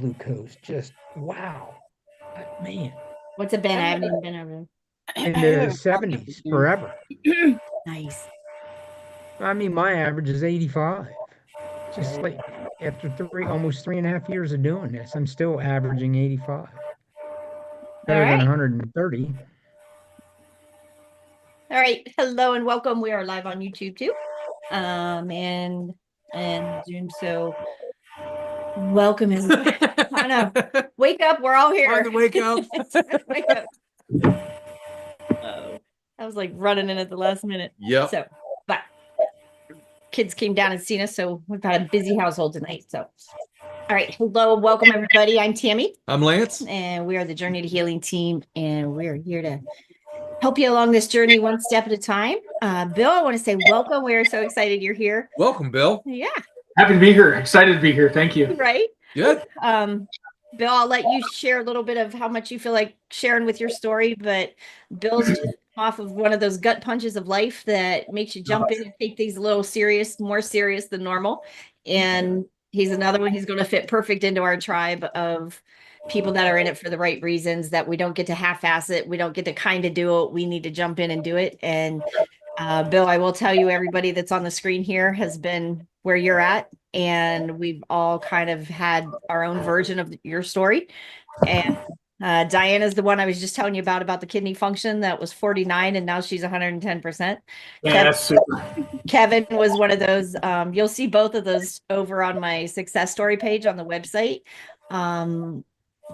glucose. Just wow, man, What's it been? I haven't even been over in the 70s forever. there. Nice. I mean, my average is 85. Just like after almost 3.5 years of doing this, I'm still averaging 85. All Better than right. 130. All right. Hello and welcome. We are live on YouTube too. And Zoom. So welcome everybody. I know. Wake up. We're all here. Time to wake up. Wake up. Oh, I was like running in at the last minute. Yep. So, but kids came down and seen us, so we've got a busy household tonight. So, all right. Hello, welcome everybody. I'm Tammie. I'm Lance. And we are the Journey to Healing team, and we're here to help you along this journey one step at a time. Bill, I want to say welcome. We're so excited you're here. Welcome, Bill. Yeah. Happy to be here. Excited to be here. Thank you. Right. Good. Bill, I'll let you share a little bit of how much you feel like sharing with your story, but Bill's just off of one of those gut punches of life that makes you jump in and take things a little serious, more serious than normal. And he's another one. He's going to fit perfect into our tribe of people that are in it for the right reasons, that we don't get to half-ass it. We don't get to kind of do it. We need to jump in and do it. And Bill, I will tell you, everybody that's on the screen here has been where you're at. And we've all kind of had our own version of your story. And Diana's the one I was just telling you about the kidney function that was 49 and now she's 110%. Yeah, that's super. Kevin was one of those. You'll see both of those over on my success story page on the website.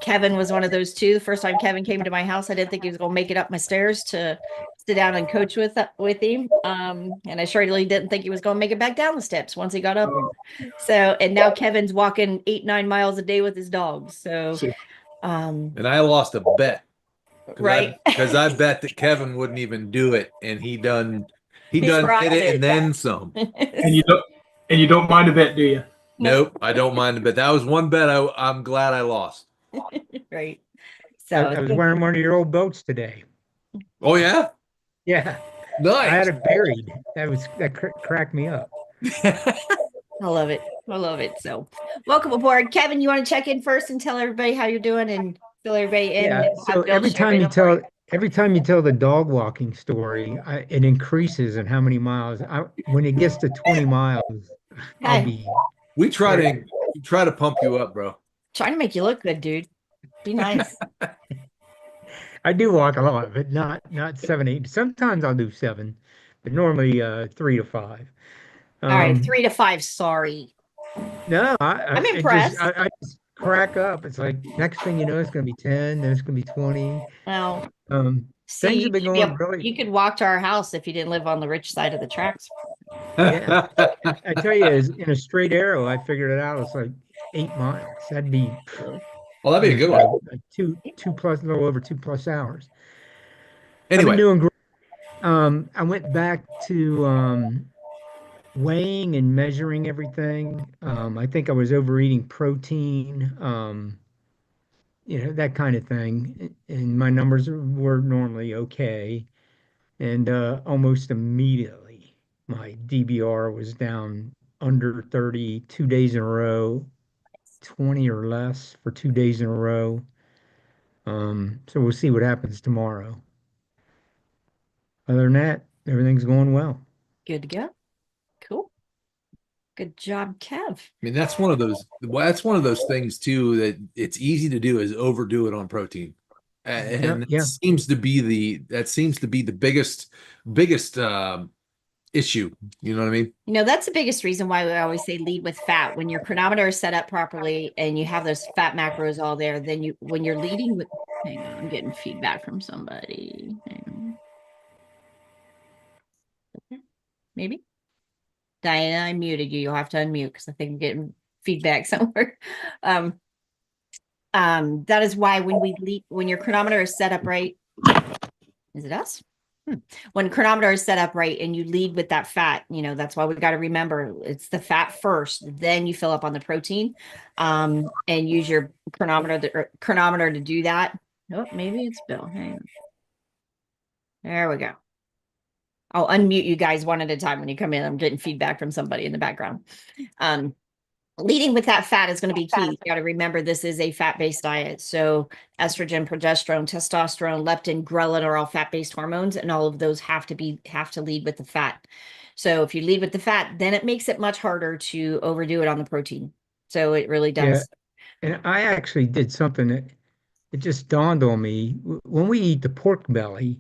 Kevin was one of those too. The first time Kevin came to my house, I didn't think he was going to make it up my stairs to sit down and coach with him. And I surely didn't think he was going to make it back down the steps once he got up. So, and now Kevin's walking 8-9 miles a day with his dogs. So, and I lost a bet. Right. Because I bet that Kevin wouldn't even do it. And he done hit it and then some. And you don't mind a bet, do you? Nope, I don't mind a bet. That was one bet I'm glad I lost. Right. So I was wearing one of your old boats today. Oh yeah? Yeah. Nice. I had it buried. That cracked me up. I love it. I love it. So welcome aboard. Kevin, you want to check in first and tell everybody how you're doing and fill everybody in? Yeah. So every time you tell the dog walking story, it increases in how many miles. When it gets to 20 miles, we try to pump you up, bro. Trying to make you look good, dude. Be nice. I do walk a lot, but not 7, 8. Sometimes I'll do 7, but normally 3 to 5. All right, 3 to 5. Sorry. No, I'm impressed. I just crack up. It's like next thing you know, it's going to be 10, then it's going to be 20. Well, things have been going really. You could walk to our house if you didn't live on the rich side of the tracks. Yeah. I tell you, in a straight arrow, I figured it out. It's like 8 miles. That'd be. Well, that'd be a good one. Like a little over 2+ hours. Anyway, I've been doing great. I went back to weighing and measuring everything. I think I was overeating protein, that kind of thing. And my numbers were normally okay. And almost immediately, my DBR was down under 30, 2 days in a row, 20 or less for 2 days in a row. So we'll see what happens tomorrow. Other than that, everything's going well. Good to go. Cool. Good job, Kev. I mean, that's one of those things too that it's easy to do is overdo it on protein. And Yeah. seems to be the biggest issue. You know what I mean? That's the biggest reason why we always say lead with fat. When your chronometer is set up properly and you have those fat macros all there, then when you're leading with, hang on, I'm getting feedback from somebody. Maybe. Diana, I muted you. You'll have to unmute because I think I'm getting feedback somewhere. That is why when your chronometer is set up right, is it us? When chronometer is set up right and you lead with that fat, that's why we got to remember it's the fat first, then you fill up on the protein, and use your chronometer to do that. Oh, maybe it's Bill. Hang on. There we go. I'll unmute you guys one at a time when you come in. I'm getting feedback from somebody in the background. leading with that fat is going to be key. You got to remember this is a fat-based diet. So estrogen, progesterone, testosterone, leptin, ghrelin are all fat-based hormones, and all of those have to lead with the fat. So if you lead with the fat, then it makes it much harder to overdo it on the protein. So it really Yeah. does. And I actually did something that it just dawned on me. When we eat the pork belly,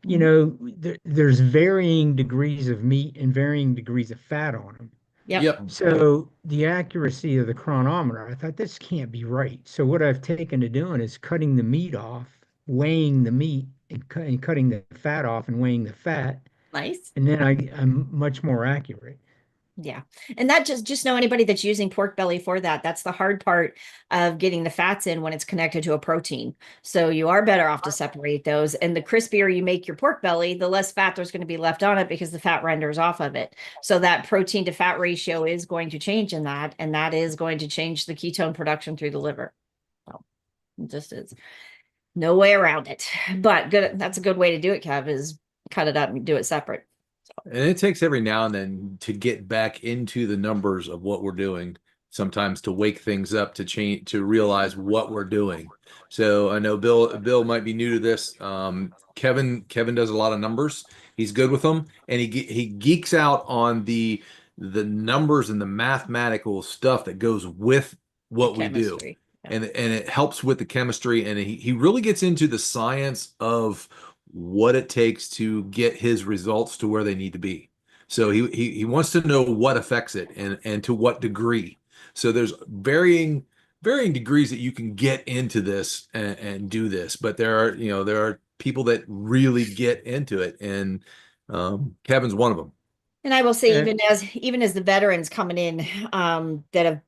Mhm. there's varying degrees of meat and varying degrees of fat on them. Yep. Yep. So the accuracy of the chronometer, I thought this can't be right. So what I've taken to doing is cutting the meat off, weighing the meat, and cutting the fat off and weighing the fat, Nice. and then I'm much more accurate. Yeah. And that just know anybody that's using pork belly for that. That's the hard part of getting the fats in when it's connected to a protein. So you are better off to separate those. And the crispier you make your pork belly, the less fat there's going to be left on it because the fat renders off of it. So that protein to fat ratio is going to change in that. And that is going to change the ketone production through the liver. So it just is no way around it. But good. That's a good way to do it, Kev, is cut it up and do it separate. And it takes every now and then to get back into the numbers of what we're doing, sometimes to wake things up, to change, to realize what we're doing. So I know Bill might be new to this. Kevin does a lot of numbers. He's good with them, and he geeks out on the numbers and the mathematical stuff that goes with what we do. Chemistry. Yeah. And it helps with the chemistry, and he really gets into the science of what it takes to get his results to where they need to be. So he wants to know what affects it and to what degree. So there's varying degrees that you can get into this and do this, but there are people that really get into it, and Kevin's one of them. And I will say, And even as the veterans coming in,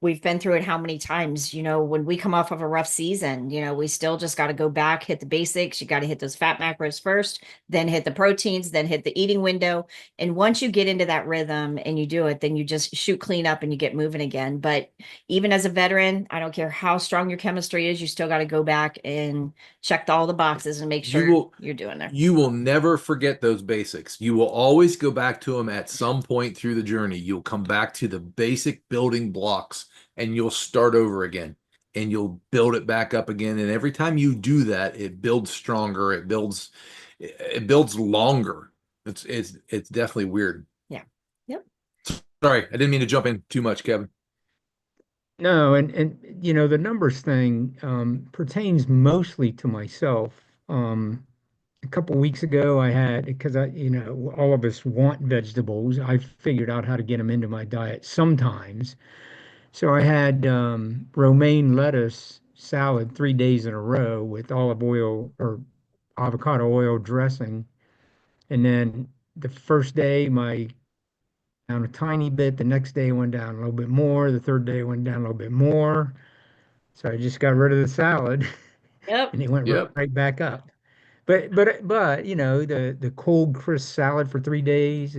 we've been through it how many times, when we come off of a rough season, we still just got to go back, hit the basics. You got to hit those fat macros first, then hit the proteins, then hit the eating window. And once you get into that rhythm and you do it, then you just shoot clean up and you get moving again. But even as a veteran, I don't care how strong your chemistry is, you still got to go back and check all the boxes and make sure you're doing there. You will never forget those basics. You will always go back to them at some point through the journey. You'll come back to the basic building blocks and you'll start over again and you'll build it back up again. And every time you do that, it builds stronger. It builds longer. It's definitely weird. Yeah. Yep. Sorry, I didn't mean to jump in too much, Kevin. no, and the numbers thing pertains mostly to myself. A couple weeks ago, I had because all of us want vegetables. I figured out how to get them into my diet sometimes. So I had romaine lettuce salad 3 days in a row with olive oil or avocado oil dressing. And then the first day, my down a tiny bit. The next day, went down a little bit more. The third day, went down a little bit more. So I just got rid of the salad, Yep. and it went Yep. right back up. But the cold crisp salad for 3 days,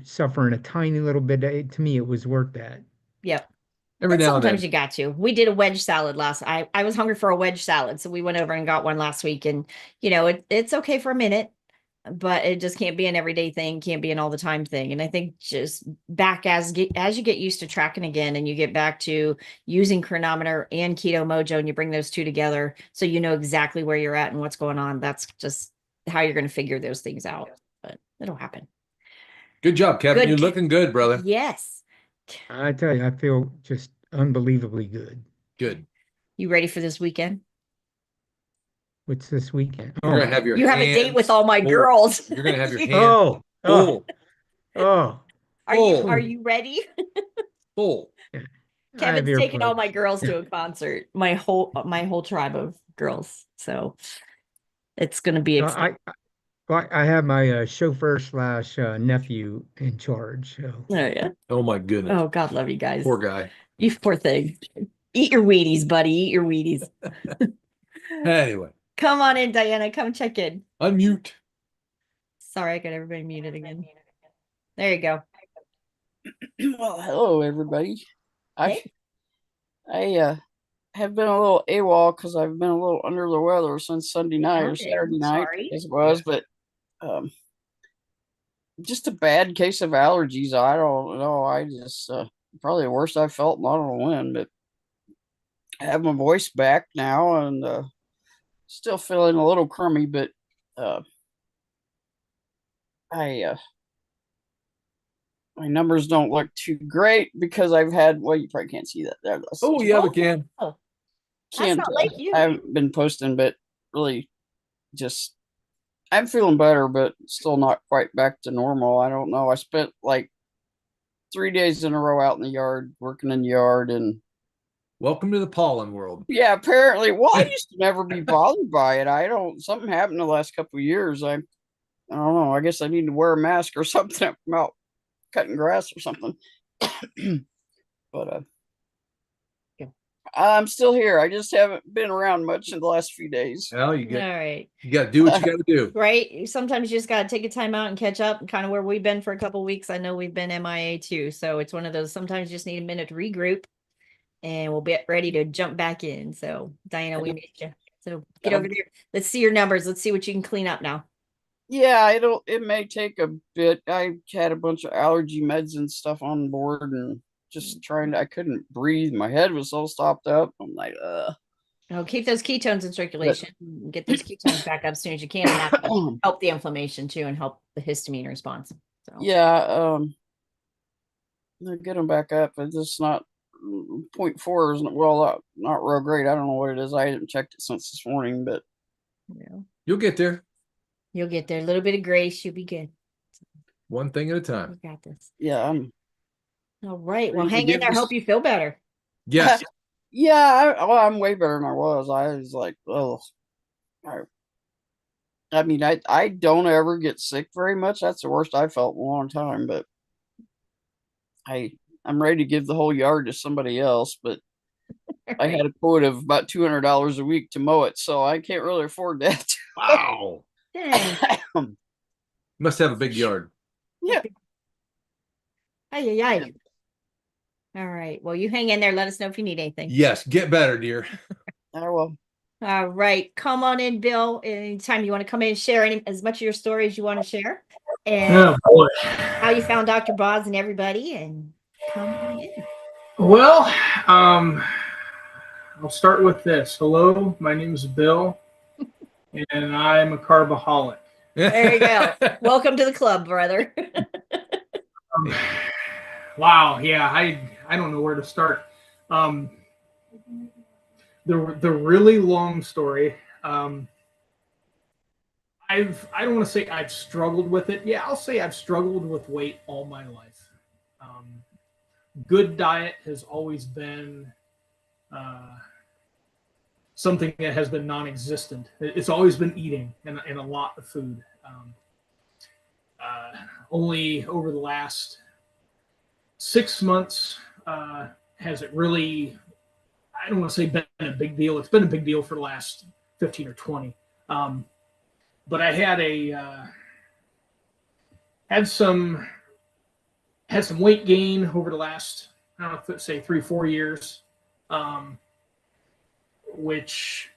suffering a tiny little bit, to me, it was worth that. Yep. Every And now and sometimes then. you got to. We did a wedge salad I was hungry for a wedge salad, so we went over and got one last week. And it's okay for a minute, but it just can't be an everyday thing, can't be an all the time thing. And I think just back as you get used to tracking again and you get back to using Chronometer and Keto Mojo and you bring those two together so you know exactly where you're at and what's going on. That's just how you're going to figure those things out. But it'll happen. Good job, Kevin. Good. You're looking good, brother. Yes. I tell you, I feel just unbelievably good. Good. You ready for this weekend? What's this weekend? You're gonna have your You have a date hands with all my full. girls. You're gonna have your hands Oh, full. oh. Are you ready? Full. Yeah. I have Kevin's taking all earplugs. my girls to a concert. My whole tribe of girls. So it's gonna be exciting. I have my chauffeur slash nephew in charge. So. Oh yeah. Oh my goodness. Oh, God love you guys. Poor guy. You poor thing. Eat your Wheaties, buddy. Eat your Wheaties. Anyway, Come on in, Diana. Come check in. unmute. Sorry, I got everybody muted again. There you go. Well, hello everybody. Hey. I have been a little AWOL because I've been a little under the weather since Sunday night or Okay, Saturday night, sorry. as it was, but just a bad case of allergies. I don't know. I just probably the worst I felt, not on when, but I have my voice back now and still feeling a little crummy, but I my numbers don't look too great because I've had, well, you probably can't see that there. Oh, yeah, we can. Oh, that's Can't, not like you. I haven't been posting, but really just, I'm feeling better, but still not quite back to normal. I don't know. I spent like 3 days in a row out in the yard, working in the yard, and Welcome to the pollen world. yeah, apparently, well, I used to never be bothered by it. I don't, something happened the last couple of years. I don't know. I guess I need to wear a mask or something if I'm out cutting grass or something. But I'm still here. I just haven't been around much in the last few days. Well, All right. you got to do what you got to do. Right. Sometimes you just got to take a time out and catch up, kind of where we've been for a couple of weeks. I know we've been MIA too. So it's one of those, sometimes you just need a minute to regroup and we'll be ready to jump back in. So Diana, we missed you. So get over there. Let's see your numbers. Let's see what you can clean up now. Yeah, it may take a bit. I had a bunch of allergy meds and stuff on board and just trying to, I couldn't breathe. My head was so stopped up. I'm like, Oh, keep those ketones in circulation. Get those ketones back up as soon as you can, and that will help the inflammation too, and help the histamine response. So yeah, get them back up. It's just not 0.4 is well, not real great. I don't know what it is. I haven't checked it since this morning, but yeah, You'll get there. you'll get there. A little bit of grace, you'll be good. One thing at a time. You got this. yeah, I'm All right. Well, ready to hang in give there. this- Hope you feel better. Yes. yeah, I'm way better than I was. I was like, oh, I mean, I don't ever get sick very much. That's the worst I felt in a long time, but I'm ready to give the whole yard to somebody else, but I had a quote of about $200 a week to mow it, so I can't really afford that. Wow. Dang. Must have a big yard. Yeah. Ay, ay, ay. All right. Well, you hang in there. Let us know if you need anything. Yes. Get better, dear. Oh, well. All right. Come on in, Bill. Anytime you want to come in and share as much of your story as you want to share. And Oh, boy. how you found Dr. Boz and everybody. And come on in. Well, I'll start with this. Hello, my name is Bill, and I'm a carbaholic. There you go. Welcome to the club, brother. Wow, yeah, I don't know where to start. The really long story. I don't want to say I've struggled with it. Yeah, I'll say I've struggled with weight all my life. Good diet has always been something that has been non-existent. It's always been eating and a lot of food. Only over the last 6 months has it really, I don't want to say been a big deal. It's been a big deal for the last 15 or 20. But I had some weight gain over the last, I don't know, say 3-4 years, which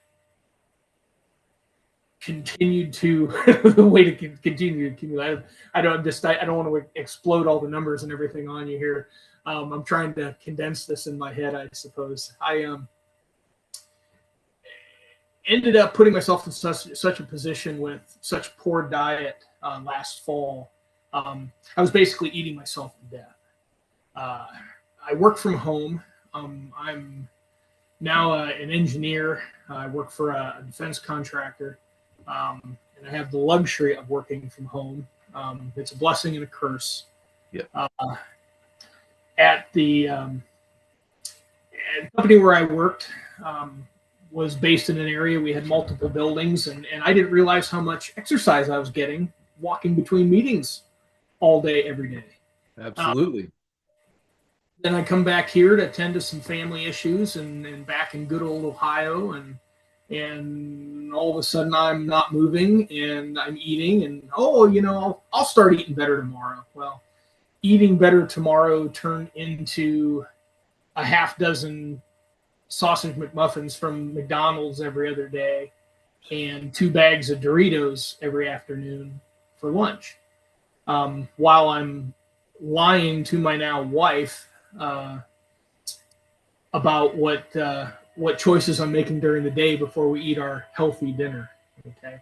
continued to the way to continue to accumulate. I don't want to explode all the numbers and everything on you here. I'm trying to condense this in my head, I suppose. I ended up putting myself in such a position with such poor diet last fall. I was basically eating myself to death. I work from home. I'm now an engineer. I work for a defense contractor, and I have the luxury of working from home. It's a blessing and a curse. Yeah. At the company where I worked was based in an area we had multiple buildings, and I didn't realize how much exercise I was getting walking between meetings all day, every day. Absolutely. Then I come back here to attend to some family issues and back in good old Ohio, and all of a sudden I'm not moving and I'm eating, and I'll start eating better tomorrow. Well, eating better tomorrow turned into a half dozen sausage McMuffins from McDonald's every other day and 2 bags of Doritos every afternoon for lunch. While I'm lying to my now wife about what choices I'm making during the day before we eat our healthy dinner. Okay.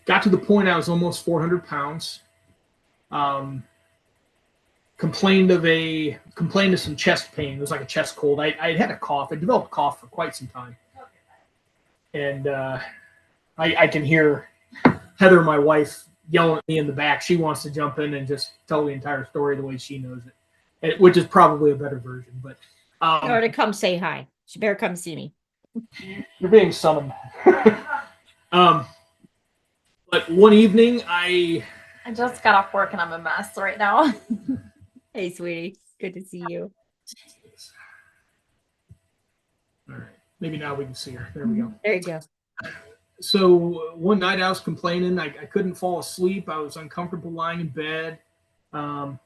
Got to the point I was almost 400 pounds. Complained of some chest pain. It was like a chest cold. I had a cough. I developed a cough for quite some time. And I can hear Heather, my wife, yelling at me in the back. She wants to jump in and just tell the entire story the way she knows it, which is probably a better version. But Or to come say hi. She better come see me. you're being summoned. But one evening, I just got off work and I'm a mess right now. Hey, sweetie. Good to see you. All right. Maybe now we can see her. There we go. There you go. So one night I was complaining. I couldn't fall asleep. I was uncomfortable lying in bed, and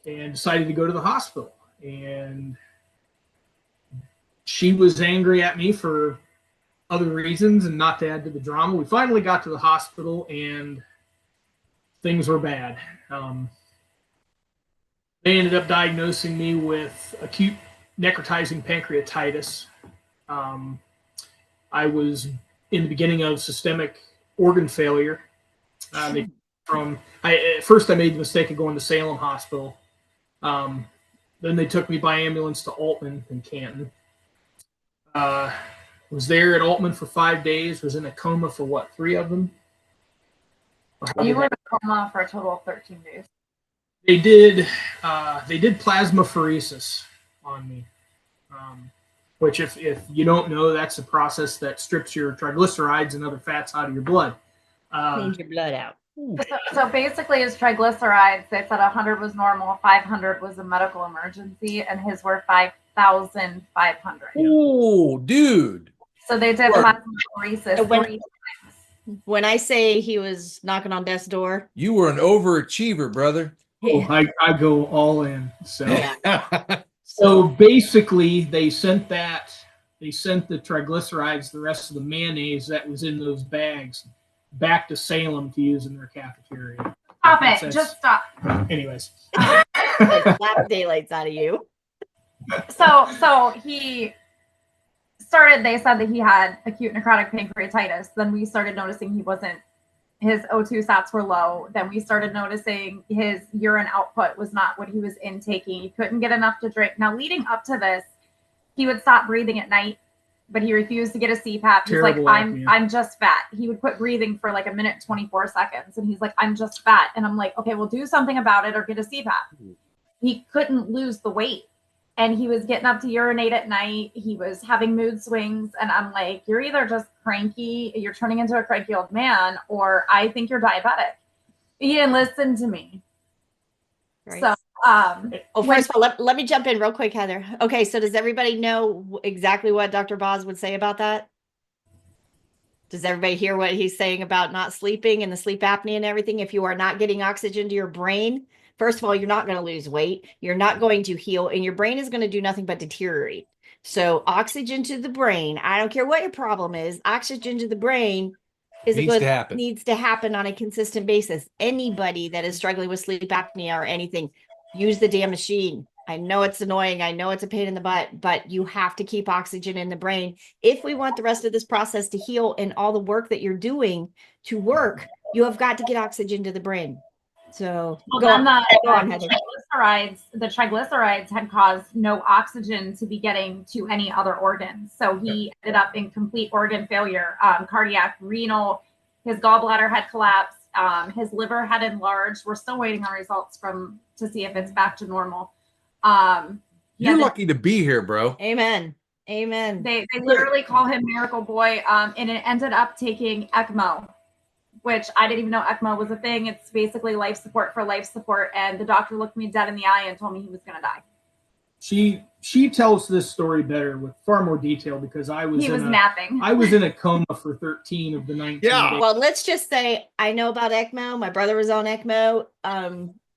decided to go to the hospital. And she was angry at me for other reasons and not to add to the drama. We finally got to the hospital and things were bad. They ended up diagnosing me with acute necrotizing pancreatitis. I was in the beginning of systemic organ failure. At first I made the mistake of going to Salem Hospital. Then they took me by ambulance to Altman in Canton. Was there at Altman for 5 days, was in a coma for 3 of them? You were in a coma for a total of 13 days. They did plasmapheresis on me, which if you don't know, that's a process that strips your triglycerides and other fats out of your blood. Cleans your blood out. So basically his triglycerides, they said 100 was normal, 500 was a medical emergency, and his were 5,500. Oh, dude. So they did plasmapheresis 3 times. When I say he was knocking on death's door, You were an overachiever, brother. I go all in. So Yeah. so basically they sent the triglycerides, the rest of the mayonnaise that was in those bags, back to Salem to use in their cafeteria. Stop it. Just stop. Anyways. slap daylights out of you. So he started, they said that he had acute necrotic pancreatitis. Then we started noticing his O2 sats were low. Then we started noticing his urine output was not what he was intaking. He couldn't get enough to drink. Now, leading up to this, he would stop breathing at night, but he refused to get a CPAP. He's like, I'm just fat. He would quit breathing for like a minute, 24 seconds. And he's like, I'm just fat. And I'm like, okay, well, do something about it or get a CPAP. He couldn't lose the weight. And he was getting up to urinate at night. He was having mood swings. And I'm like, you're either just cranky, you're turning into a cranky old man, or I think you're diabetic. He didn't listen to me. Right. So, first of all, let me jump in real quick, Heather. Okay, so does everybody know exactly what Dr. Boz would say about that? Does everybody hear what he's saying about not sleeping and the sleep apnea and everything? If you are not getting oxygen to your brain, first of all, you're not going to lose weight. You're not going to heal, and your brain is going to do nothing but deteriorate. So oxygen to the brain, I don't care what your problem is, oxygen to the brain needs to happen on a consistent basis. Anybody that is struggling with sleep apnea or anything, use the damn machine. I know it's annoying. I know it's a pain in the butt, but you have to keep oxygen in the brain. If we want the rest of this process to heal and all the work that you're doing to work, you have got to get oxygen to the brain. So the triglycerides had caused no oxygen to be getting to any other organs. So he ended up in complete organ failure, cardiac, renal, his gallbladder had collapsed, his liver had enlarged. We're still waiting on results to see if it's back to normal. You're lucky to be here, bro. Amen. They literally call him Miracle Boy, and it ended up taking ECMO, which I didn't even know ECMO was a thing. It's basically life support for life support. And the doctor looked me dead in the eye and told me he was going to die. She tells this story better with far more detail because he was napping. I was in a coma for 13 of the 19 days. Well, let's just say I know about ECMO. My brother was on ECMO.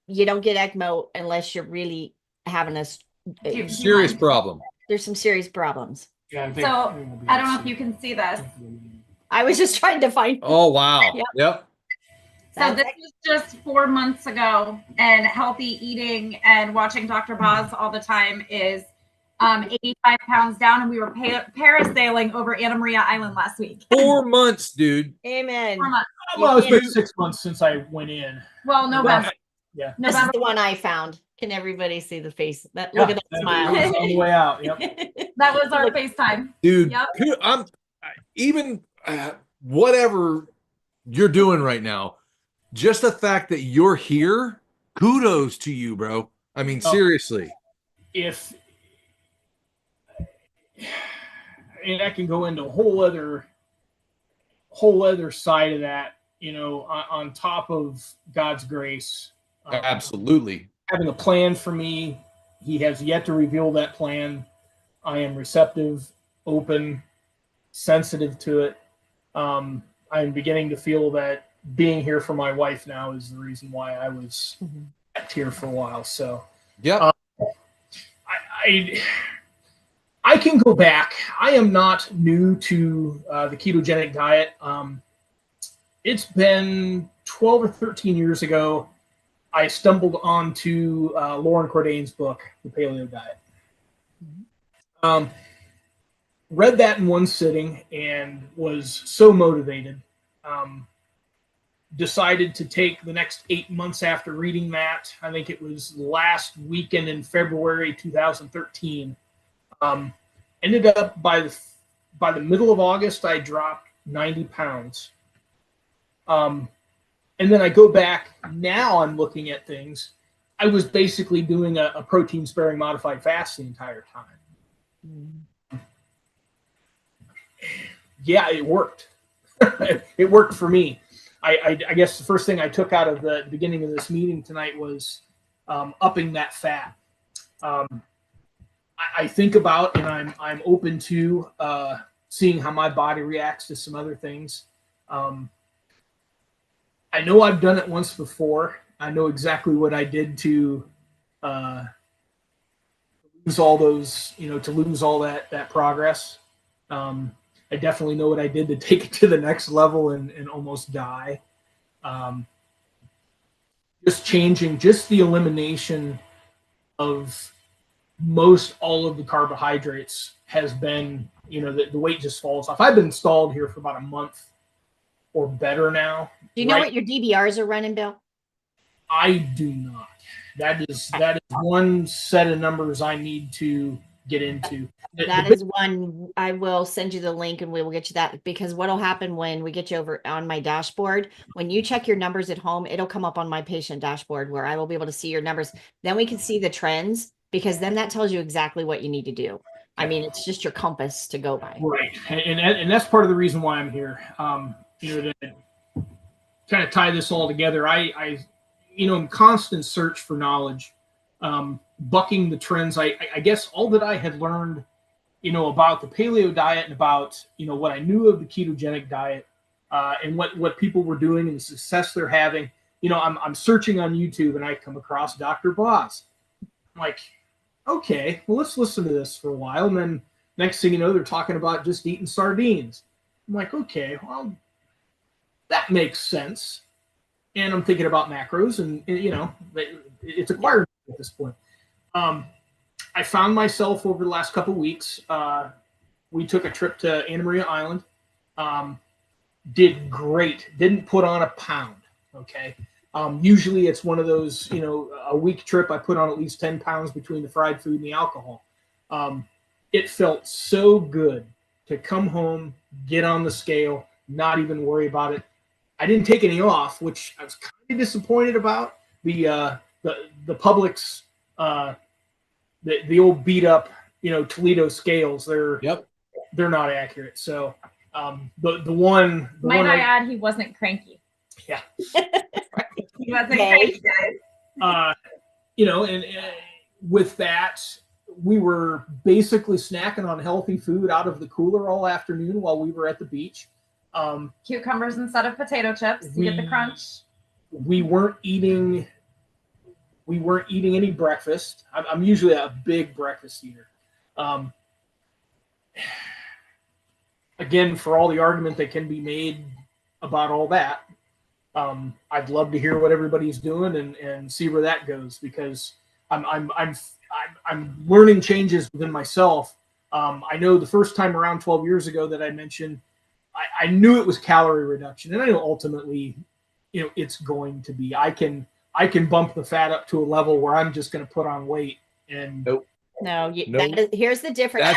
You don't get ECMO unless you're really having a serious problem. There's some serious problems. Yeah, so I don't know if you can see this. I was just trying to find. Oh, wow. Yep. So this was just 4 months ago, and healthy eating and watching drboz all the time is 85 pounds down, and we were parasailing over Anna Maria Island last week. 4 months, dude. Amen. 4 months. Well, it's been 6 months since I went in. Well, November. Yeah. This is November. the one I found. Can everybody see the face? Look at that smile. That was on the way out. Yep. That was our FaceTime. Dude, Yep. I'm even whatever you're doing right now, just the fact that you're here, kudos to you, bro. I mean, seriously. And I can go into a whole other side of that, you know, on top of God's grace. Absolutely. Having a plan for me. He has yet to reveal that plan. I am receptive, open, sensitive to it. I'm beginning to feel that being here for my wife now is the reason why I was here for a while. So, yeah, I can go back. I am not new to the ketogenic diet. It's been 12 or 13 years ago. I stumbled onto Lauren Cordain's book, The Paleo Diet. Read that in one sitting and was so motivated. Decided to take the next 8 months after reading that. I think it was last weekend in February 2013. Ended up by the middle of August, I dropped 90 pounds. And then I go back, now I'm looking at things. I was basically doing a protein sparing modified fast the entire time. Yeah, it worked. It worked for me. I guess the first thing I took out of the beginning of this meeting tonight was upping that fat. I think about, and I'm open to seeing how my body reacts to some other things. I know I've done it once before. I know exactly what I did to lose all those, to lose all that progress. I definitely know what I did to take it to the next level and almost die. Just the elimination of most all of the carbohydrates has been, the weight just falls off. I've been stalled here for about a month or better now. Do you know what your DBRs are running, Bill? I do not. That is one set of numbers I need to get into. That is one. I will send you the link and we will get you that, because what will happen when we get you over on my dashboard, when you check your numbers at home, it'll come up on my patient dashboard where I will be able to see your numbers. Then we can see the trends, because then that tells you exactly what you need to do. I mean, it's just your compass to go by. Right. And that's part of the reason why I'm here. To kind of tie this all together, I in constant search for knowledge, bucking the trends. I guess all that I had learned, about the paleo diet and about, what I knew of the ketogenic diet, and what people were doing and the success they're having. I'm searching on YouTube and I come across drboz. I'm like, okay, well, let's listen to this for a while. And then next thing you know, they're talking about just eating sardines. I'm like, okay, well, that makes sense. And I'm thinking about macros, and it's acquired at this point. I found myself over the last couple of weeks. We took a trip to Anna Maria Island. Did great. Didn't put on a pound. Okay. Usually it's one of those, a week trip. I put on at least 10 pounds between the fried food and the alcohol. It felt so good to come home, get on the scale, not even worry about it. I didn't take any off, which I was kind of disappointed about. The Publix, the old beat up, Toledo scales, they're not accurate. So Might I add, he wasn't cranky. Yeah. He wasn't cranky, guys. And with that, we were basically snacking on healthy food out of the cooler all afternoon while we were at the beach. Cucumbers instead of potato chips. You get the crunch. We weren't eating any breakfast. I'm usually a big breakfast eater. Again, for all the argument that can be made about all that, I'd love to hear what everybody's doing and see where that goes, because I'm learning changes within myself. I know the first time around 12 years ago that I mentioned, I knew it was calorie reduction, and I know ultimately, it's going to be. I can bump the fat up to a level where I'm just going to put on weight. And nope. No, Nope. here's the difference.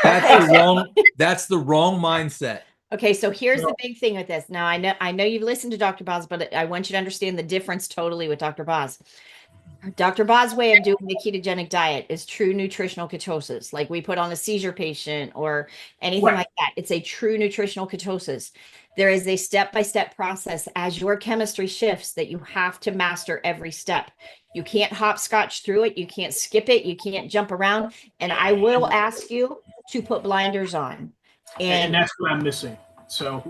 That's the wrong mindset. Okay, so here's the big thing with this. Now, I know you've listened to Dr. Boz, but I want you to understand the difference totally with Dr. Boz. Dr. Boz's way of doing the ketogenic diet is true nutritional ketosis, like we put on a seizure patient or anything like that. It's a true nutritional ketosis. There is a step-by-step process as your chemistry shifts that you have to master every step. You can't hopscotch through it. You can't skip it. You can't jump around. And I will ask you to put blinders on. And that's what I'm missing. So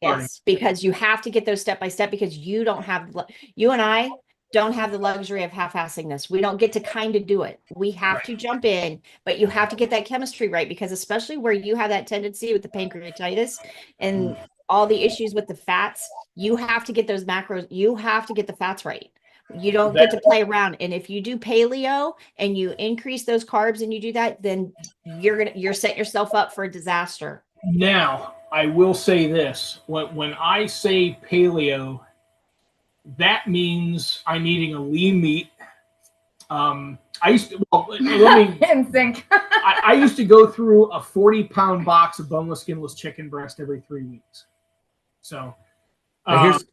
yes, because you have to get those step by step, because you and I don't have the luxury of half-assing this. We don't get to kind of do it. We have to jump in, but you have to get that chemistry right, because especially where you have that tendency with the pancreatitis and all the issues with the fats, you have to get those macros. You have to get the fats right. You don't get to play around. And if you do paleo and you increase those carbs and you do that, then you're setting yourself up for a disaster. Now, I will say this. When I say paleo, that means I'm eating a lean meat. I used to, In sync. I used to go through a 40-pound box of boneless, skinless chicken breast every 3 weeks. So here's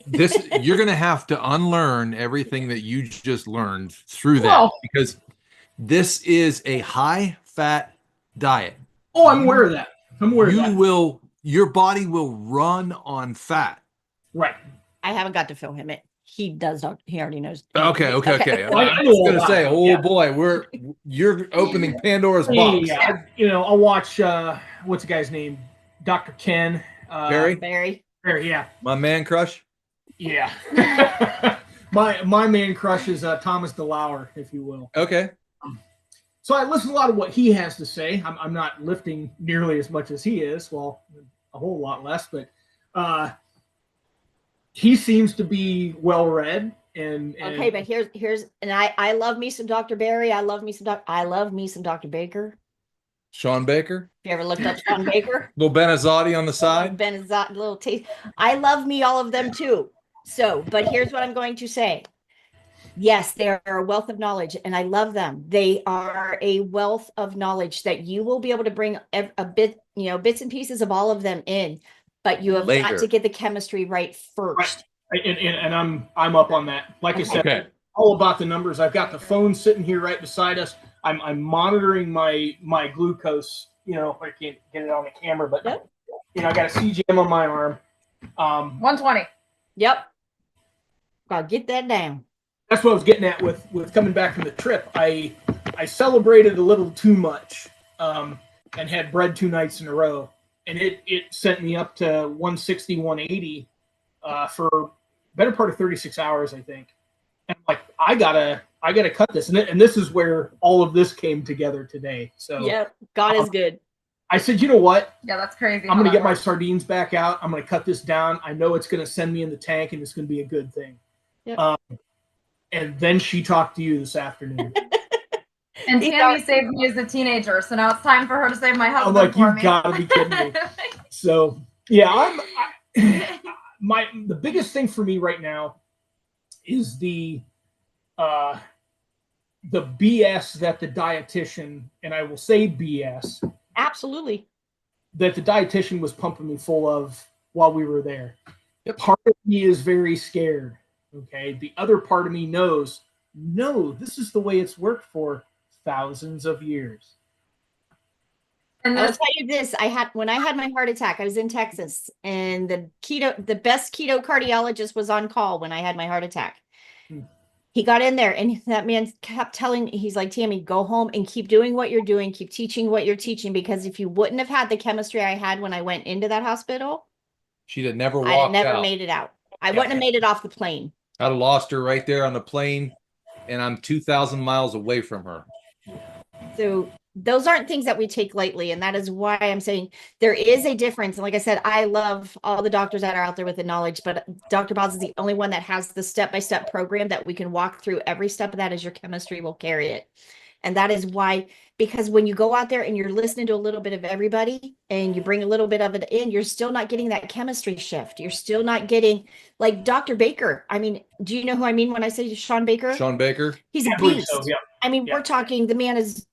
this: you're going to have to unlearn everything that you just learned through that, because this is a high-fat diet. Oh, I'm aware of that. I'm aware of that. Your body will run on fat. Right. I haven't got to fill him in. He does not. He already knows. Okay. Well, I was going to say, boy, you're opening Pandora's box. Yeah, I'll watch. What's the guy's name? Dr. Ken. Barry. Yeah. My man crush. Yeah. my man crush is Thomas DeLauer, if you will. Okay. So I listen to a lot of what he has to say. I'm not lifting nearly as much as he is. Well, a whole lot less, but he seems to be well read. And okay, but here's and I love me some Dr. Barry. I love me some Dr. Baker. Sean Baker. Have you ever looked up Sean Baker? Little Benazotti on the side. Benazotti, little taste. I love me all of them too. So, but here's what I'm going to say. Yes, they are a wealth of knowledge, and I love them. They are a wealth of knowledge that you will be able to bring a bit, bits and pieces of all of them in, but you have got to get the chemistry right first. Right. And I'm up on that. Like I said, all about the numbers. I've got the phone sitting here right beside us. I'm monitoring my glucose. I can't get it on the camera, but I got a CGM on my arm. 120. Yep. Gotta get that down. That's what I was getting at with coming back from the trip. I celebrated a little too much and had bread 2 nights in a row, and it sent me up to 160, 180 for better part of 36 hours, I think. And I'm like, I gotta cut this, and this is where all of this came together today. So yeah, God is good. I said, you know what? Yeah, that's crazy. I'm gonna get my sardines back out. I'm gonna cut this down. I know it's gonna send me in the tank, and it's gonna be a good thing. Yep. And then she talked to you this afternoon. And Tammie saved me as a teenager, so now it's time for her to save my husband. I'm like, you gotta be kidding me. So yeah, the biggest thing for me right now is the BS that the dietitian, and I will say BS, absolutely, that the dietitian was pumping me full of while we were there. Part of me is very scared. Okay. The other part of me knows, no, this is the way it's worked for thousands of years. And I'll tell you this, when I had my heart attack, I was in Texas, and the best keto cardiologist was on call when I had my heart attack. He got in there, and that man kept telling me, he's like, Tammie, go home and keep doing what you're doing, keep teaching what you're teaching, because if you wouldn't have had the chemistry I had when I went into that hospital, she'd have never walked I'd have never out. made it out. I wouldn't have made it off the plane. I'd have lost her right there on the plane, and I'm 2,000 miles away from her. So those aren't things that we take lightly. And that is why I'm saying there is a difference. And like I said, I love all the doctors that are out there with the knowledge, but Dr. Boz is the only one that has the step-by-step program that we can walk through every step of that as your chemistry will carry it. And that is why, because when you go out there and you're listening to a little bit of everybody and you bring a little bit of it in, you're still not getting that chemistry shift. You're still not getting like Dr. Baker. I mean, do you know who I mean when I say Sean Baker? Sean Baker. He's I a believe beast. so, yeah. I mean, Yeah. we're talking, the man is,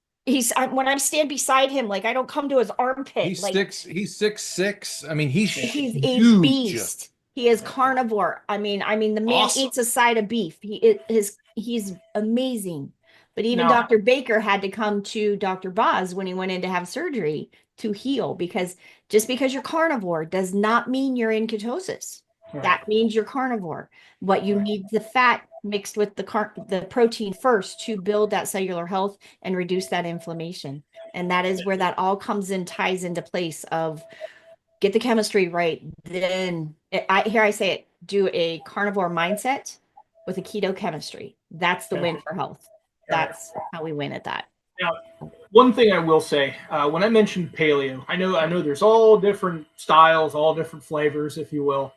when I stand beside him, like I don't come to his armpit. He's like, 6'6". I mean, he's he's a huge. beast. He is carnivore. I mean, the man Awesome. eats a side of beef. He's amazing. But even No. Dr. Baker had to come to Dr. Boz when he went in to have surgery to heal, because just because you're carnivore does not mean you're in ketosis. Right. That means you're carnivore. What you need the fat mixed with the protein first to build that cellular health and reduce that inflammation. And that is where that all comes in, ties into place of get the chemistry right. Then I say it, do a carnivore mindset with a keto chemistry. That's the win for health. That's how we win at that. Now, one thing I will say, when I mentioned paleo, I know there's all different styles, all different flavors, if you will.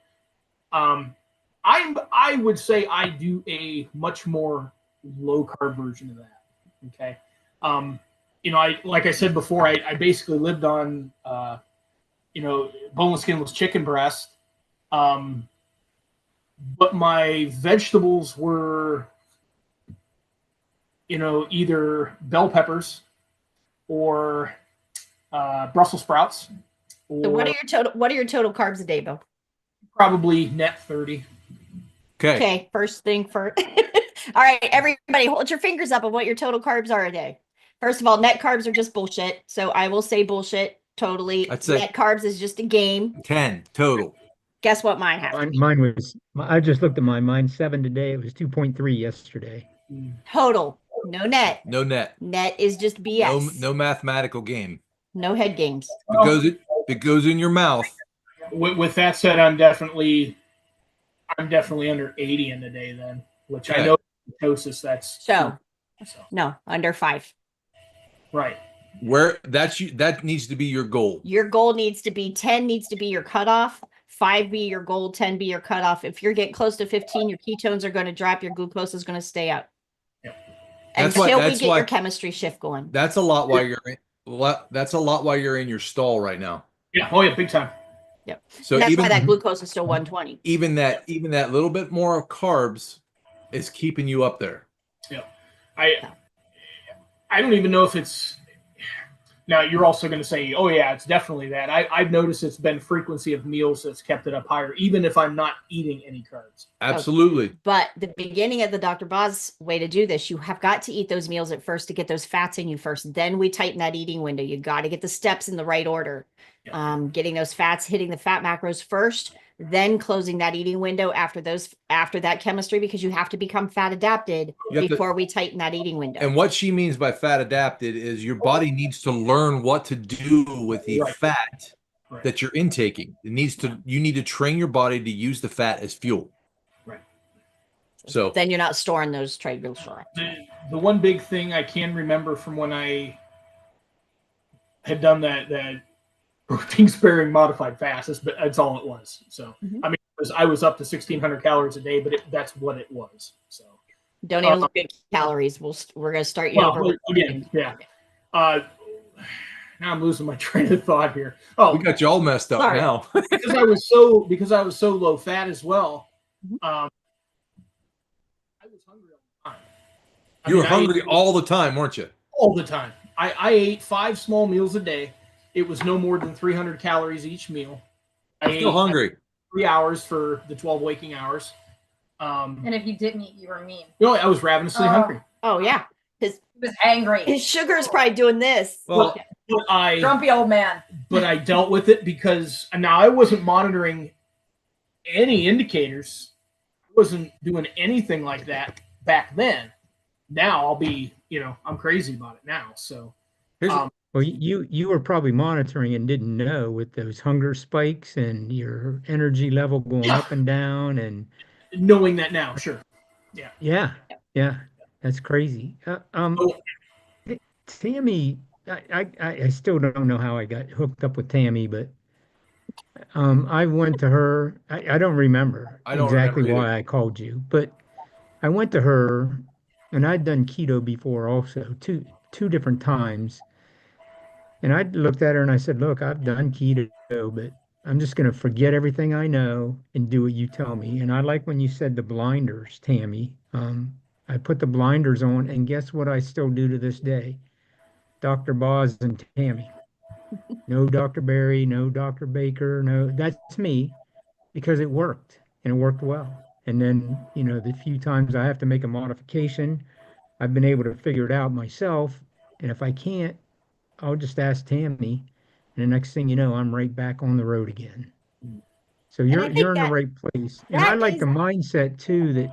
I would say I do a much more low carb version of that. Okay. Like I said before, I basically lived on, boneless, skinless chicken breast. But my vegetables were, either bell peppers or Brussels sprouts. So what are your total carbs a day, Bill? Probably net 30. Okay, first thing first. All right, everybody, hold your fingers up on what your total carbs are a day. First of all, net carbs are just bullshit. So I will say bullshit totally. I'd say net carbs is just a game. 10 total. Guess what mine has? Mine was, I just looked at mine 7 today. It was 2.3 yesterday. Total, no net. No net. Net is just BS. No mathematical game. No head games. If it goes in your mouth. With that said, I'm definitely under 80 in the day then, which I know ketosis. That's so no, under 5. Right. Where that needs to be your goal. Your goal needs to be 10 needs to be your cutoff. 5 be your goal, 10 be your cutoff. If you're getting close to 15, your ketones are going to drop, your glucose is going to stay up. Yep. Until we get your chemistry shift going. That's a lot while you're in your stall right now. Yeah. Oh yeah, big time. Yep. So that's why that glucose is still 120. Even that little bit more carbs is keeping you up there. Yeah. I don't even know if it's. Now you're also going to say, oh yeah, it's definitely that. I've noticed it's been frequency of meals that's kept it up higher, even if I'm not eating any carbs. Absolutely. But the beginning of the Dr. Boz way to do this, you have got to eat those meals at first to get those fats in you first. Then we tighten that eating window. You got to get the steps in the right order. Yeah. Getting those fats, hitting the fat macros first, then closing that eating window after that chemistry, because you have to become fat adapted before we tighten that eating window. And what she means by fat adapted is your body needs to learn what to do with the fat that you're intaking. You need to train your body to use the fat as fuel. Right. So then you're not storing those triglycerides. The one big thing I can remember from when I had done that protein sparing modified fast, but that's all it was. So I mean, I was up to 1,600 calories a day, but that's what it was. So don't even look at calories. We're going to start you over again. Yeah. Now I'm losing my train of thought here. Oh, we got you all messed up now. because I was so low fat as well. I was hungry all the time. You were hungry all the time, weren't you? All the time. I ate 5 small meals a day. It was no more than 300 calories each meal. I'm still hungry. 3 hours for the 12 waking hours. And if you didn't eat, you were mean. I was ravenously hungry. Oh yeah, he was angry. His sugar is probably doing this. Well, grumpy old man. But I dealt with it because now I wasn't monitoring any indicators. I wasn't doing anything like that back then. Now I'll be, I'm crazy about it now. So. Well, you were probably monitoring and didn't know, with those hunger spikes and your energy level going up and down, and knowing that now, sure. Yeah, that's crazy. Tammie, I still don't know how I got hooked up with Tammie, but I went to her. I don't remember I don't exactly remember either. why I called you, but I went to her, and I'd done keto before also, two different times. And I looked at her and I said, "Look, I've done keto, but I'm just going to forget everything I know and do what you tell me." And I like when you said the blinders, Tammie. I put the blinders on, and guess what I still do to this day? Dr. Boz and Tammie. No Dr. Barry, no Dr. Baker, no, that's me because it worked and it worked well. And then, the few times I have to make a modification, I've been able to figure it out myself. And if I can't, I'll just ask Tammie. And the next thing you know, I'm right back on the road again. So And I you're think in the right place. And I that like is the mindset too that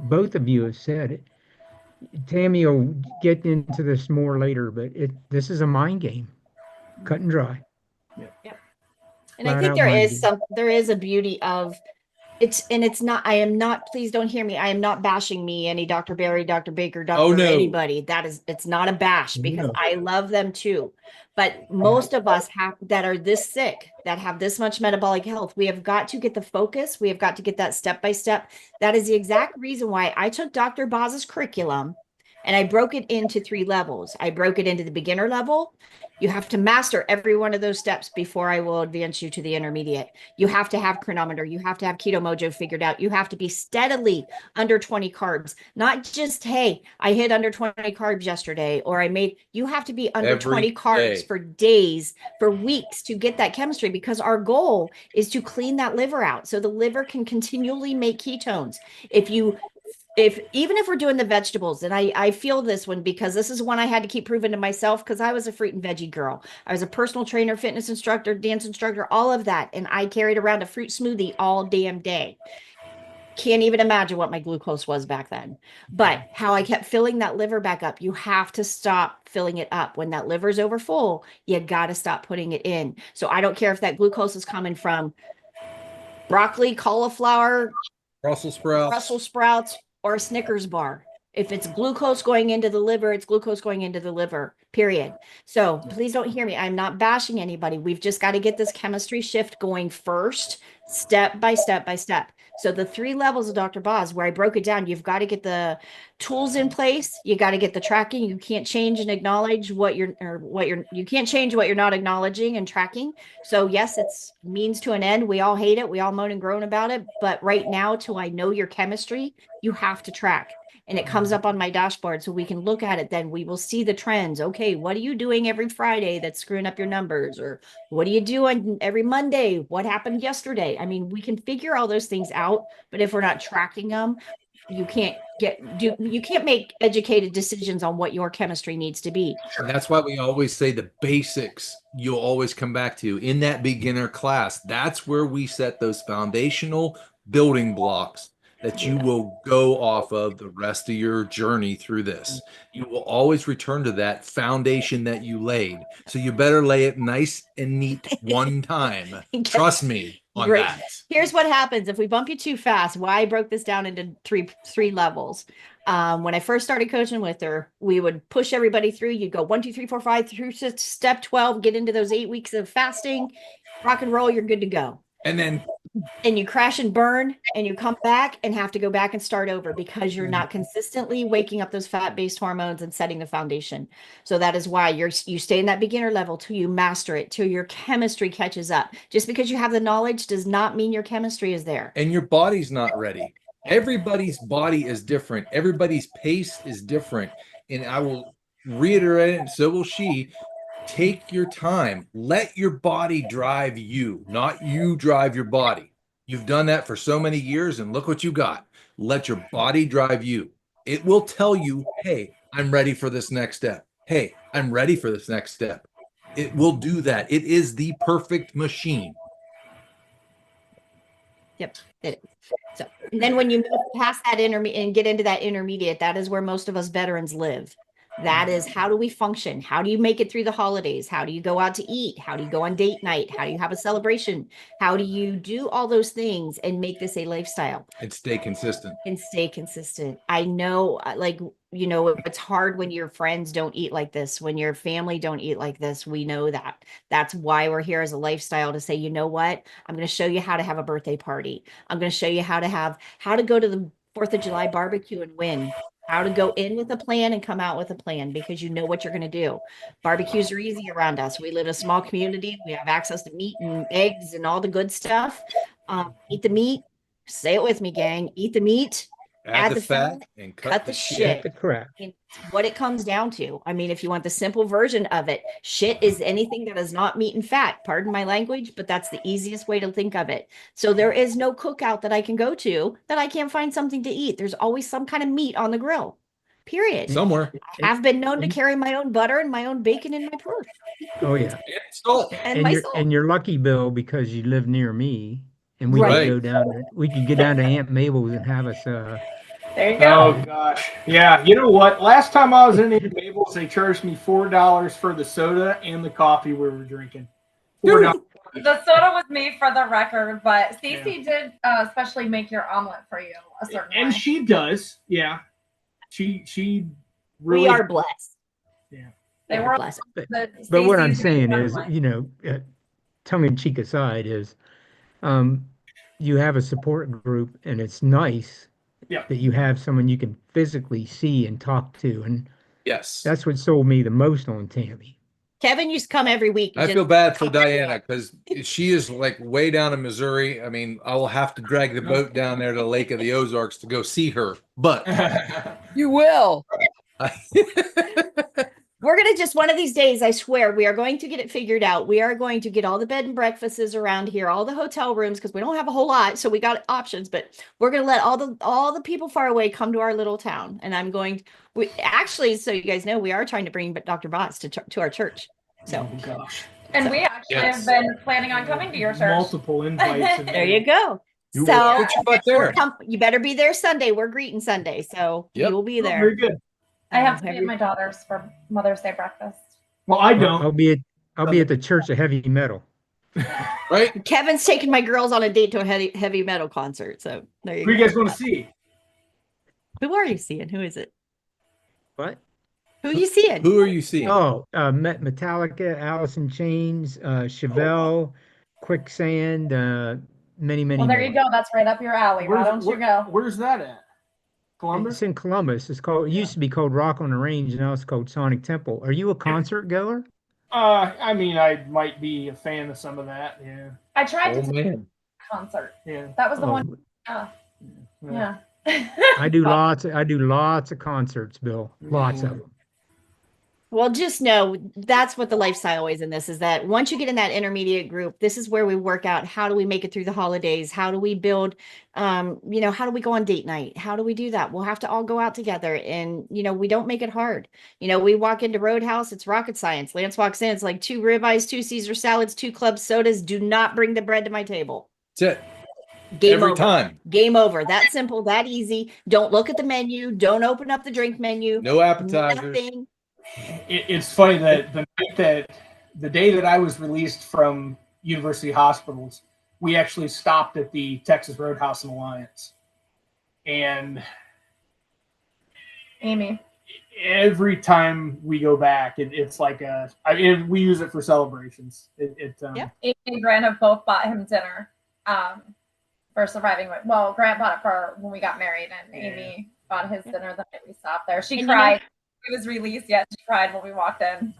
both of you have said it. Tammie will get into this more later, but this is a mind game, cut and dry, And I flat think out mind game. there is a beauty of it's not, I am not, please don't hear me. I am not bashing me, any Dr. Barry, Dr. Baker, Oh, Dr. no. anybody. It's not a bash because No. I love them too. But most of us have that are this sick, that have this much metabolic health. We have got to get the focus. We have got to get that step by step. That is the exact reason why I took Dr. Boz's curriculum and I broke it into 3 levels. I broke it into the beginner level. You have to master every one of those steps before I will advance you to the intermediate. You have to have chronometer. You have to have Keto Mojo figured out. You have to be steadily under 20 carbs, not just, hey, I hit under 20 carbs yesterday, or you have to be under Every 20 carbs day. for days, for weeks to get that chemistry, because our goal is to clean that liver out so the liver can continually make ketones. Even if we're doing the vegetables, and I feel this one because this is one I had to keep proving to myself because I was a fruit and veggie girl. I was a personal trainer, fitness instructor, dance instructor, all of that. And I carried around a fruit smoothie all damn day. Can't even imagine what my glucose was back then. But how I kept filling that liver back up. You have to stop filling it up. When that liver's over full, you got to stop putting it in. So I don't care if that glucose is coming from broccoli, cauliflower, Brussels sprouts. Brussels sprouts, or a Snickers bar. If it's glucose going into the liver, it's glucose going into the liver, period. So please don't hear me. I'm not bashing anybody. We've just got to get this chemistry shift going first, step by step by step. So the 3 levels of Dr. Boz, where I broke it down, you've got to get the tools in place. You got to get the tracking. You can't change and acknowledge you can't change what you're not acknowledging and tracking. So yes, it's means to an end. We all hate it. We all moan and groan about it. But right now, till I know your chemistry, you have to track. And it comes up on my dashboard so we can look at it. Then we will see the trends. Okay, what are you doing every Friday that's screwing up your numbers? Or what are you doing every Monday? What happened yesterday? I mean, we can figure all those things out, but if we're not tracking them, you can't make educated decisions on what your chemistry needs to be. And that's why we always say the basics you'll always come back to in that beginner class. That's where we set those foundational building blocks that you will go off of the rest of your journey through this. You will always return to that foundation that you laid. So you better lay it nice and neat one time. Trust me on Great. that. Here's what happens if we bump you too fast. Why I broke this down into three levels. When I first started coaching with her, we would push everybody through. You'd go 1, 2, 3, 4, 5 through step 12, get into those 8 weeks of fasting, rock and roll, you're good to go. And you crash and burn and you come back and have to go back and start over because you're not consistently waking up those fat-based hormones and setting the foundation. So that is why you stay in that beginner level till you master it, till your chemistry catches up. Just because you have the knowledge does not mean your chemistry is there. And your body's not ready. Everybody's body is different. Everybody's pace is different. And I will reiterate it, and so will she. Take your time. Let your body drive you, not you drive your body. You've done that for so many years, and look what you got. Let your body drive you. It will tell you, hey, I'm ready for this next step. Hey, I'm ready for this next step. It will do that. It is the perfect machine. Yep, it is. So, and then when you move past that intermediate and get into that intermediate, that is where most of us veterans live. That is, how do we function? How do you make it through the holidays? How do you go out to eat? How do you go on date night? How do you have a celebration? How do you do all those things and make this a lifestyle? And stay consistent. I know, like, you know, it's hard when your friends don't eat like this, when your family don't eat like this. We know that. That's why we're here as a lifestyle, to say, you know what? I'm going to show you how to have a birthday party. I'm going to show you how to go to the 4th of July barbecue and win. How to go in with a plan and come out with a plan, because you know what you're going to do. Barbecues are easy around us. We live in a small community. We have access to meat and eggs and all the good stuff. Eat the meat. Say it with me, gang. Eat the meat. Add the fat and cut the Cut shit. the crap. It's what it comes down to. I mean, if you want the simple version of it, shit is anything that is not meat and fat. Pardon my language, but that's the easiest way to think of it. So there is no cookout that I can go to that I can't find something to eat. There's always some kind of meat on the grill. Period. somewhere. I've been known to carry my own butter and my own bacon in my purse Oh yeah. and my salt. And you're lucky, Bill, because you live near me, and we Right. could go down. We could get down to Aunt Mabel's and have us. There you go. Oh gosh, yeah. You know what? Last time I was in Mabel's, they charged me $4 for the soda and the coffee we were drinking. $4. The soda was me, for the record, but Stacey did especially make your omelet for you a certain And way. she does, yeah. She really. We are blessed. Yeah. They were blessed. But what I'm Stacey's saying one is, way. you know, tongue in cheek aside, is you have a support group, and it's nice Yeah. that you have someone you can physically see and talk to, and Yes. that's what sold me the most on Tammie. Kevin used to come every week. I feel bad for Diana because she is like way down in Missouri. I mean, I will have to drag the boat down there to the Lake of the Ozarks to go see her. But You will. We're going to just, one of these days, I swear, we are going to get it figured out. We are going to get all the bed and breakfasts around here, all the hotel rooms, because we don't have a whole lot. So we got options, but we're going to let all the people far away come to our little town. And I'm going, we actually, so you guys know, we are trying to bring Dr. Boz to our church. So Oh gosh. And we actually have been planning on coming to your church. Multiple invites. there you go. you So will put your butt there. you better be there Sunday. We're greeting Sunday. So Yep. you will be Oh, there. very good. I have to be Every- at my daughter's for Mother's Day breakfast. Well, I I'll don't. be at the Church of Heavy Metal. Right? Kevin's taking my girls on a date to a heavy metal concert. So there you Who go. you guys want to see? Who are you seeing? Who is it? What? Who are you seeing? Who are you seeing? Oh, Metallica, Alice in Chains, Chevelle, Quicksand, many Well, there you more. go. That's right up your alley. Why don't you go? Where's that at? It's Columbus? in Columbus. It used to be called Rock on the Range, now it's called Sonic Temple. Are you a concert goer? I mean, I might be a fan of some of that. Yeah. I tried to Oh, take man. a concert. Yeah. That was the Oh, one. Yeah. I do lots of concerts, Bill. Lots of them. Well, just know that's what the lifestyle is in this, is that once you get in that intermediate group, this is where we work out. How do we make it through the holidays? How do we build, how do we go on date night? How do we do that? We'll have to all go out together, and, we don't make it hard. We walk into Roadhouse, it's rocket science. Lance walks in, it's like 2 ribeyes, 2 Caesar salads, 2 club sodas. Do not bring the bread to my table. That's it. Game Every over. time. Game over. That simple, that easy. Don't look at the menu. Don't open up the drink menu. No appetizers. Nothing. It's funny that the day that I was released from University Hospitals, we actually stopped at the Texas Roadhouse in Alliance, and Amy. every time we go back, it's like we use it for celebrations. Yeah. Amy and Grant have both bought him dinner for surviving. Well, Grant bought it for when we got married, and Amy bought his dinner the night we stopped there. She cried. It was released yet. She cried when we walked in.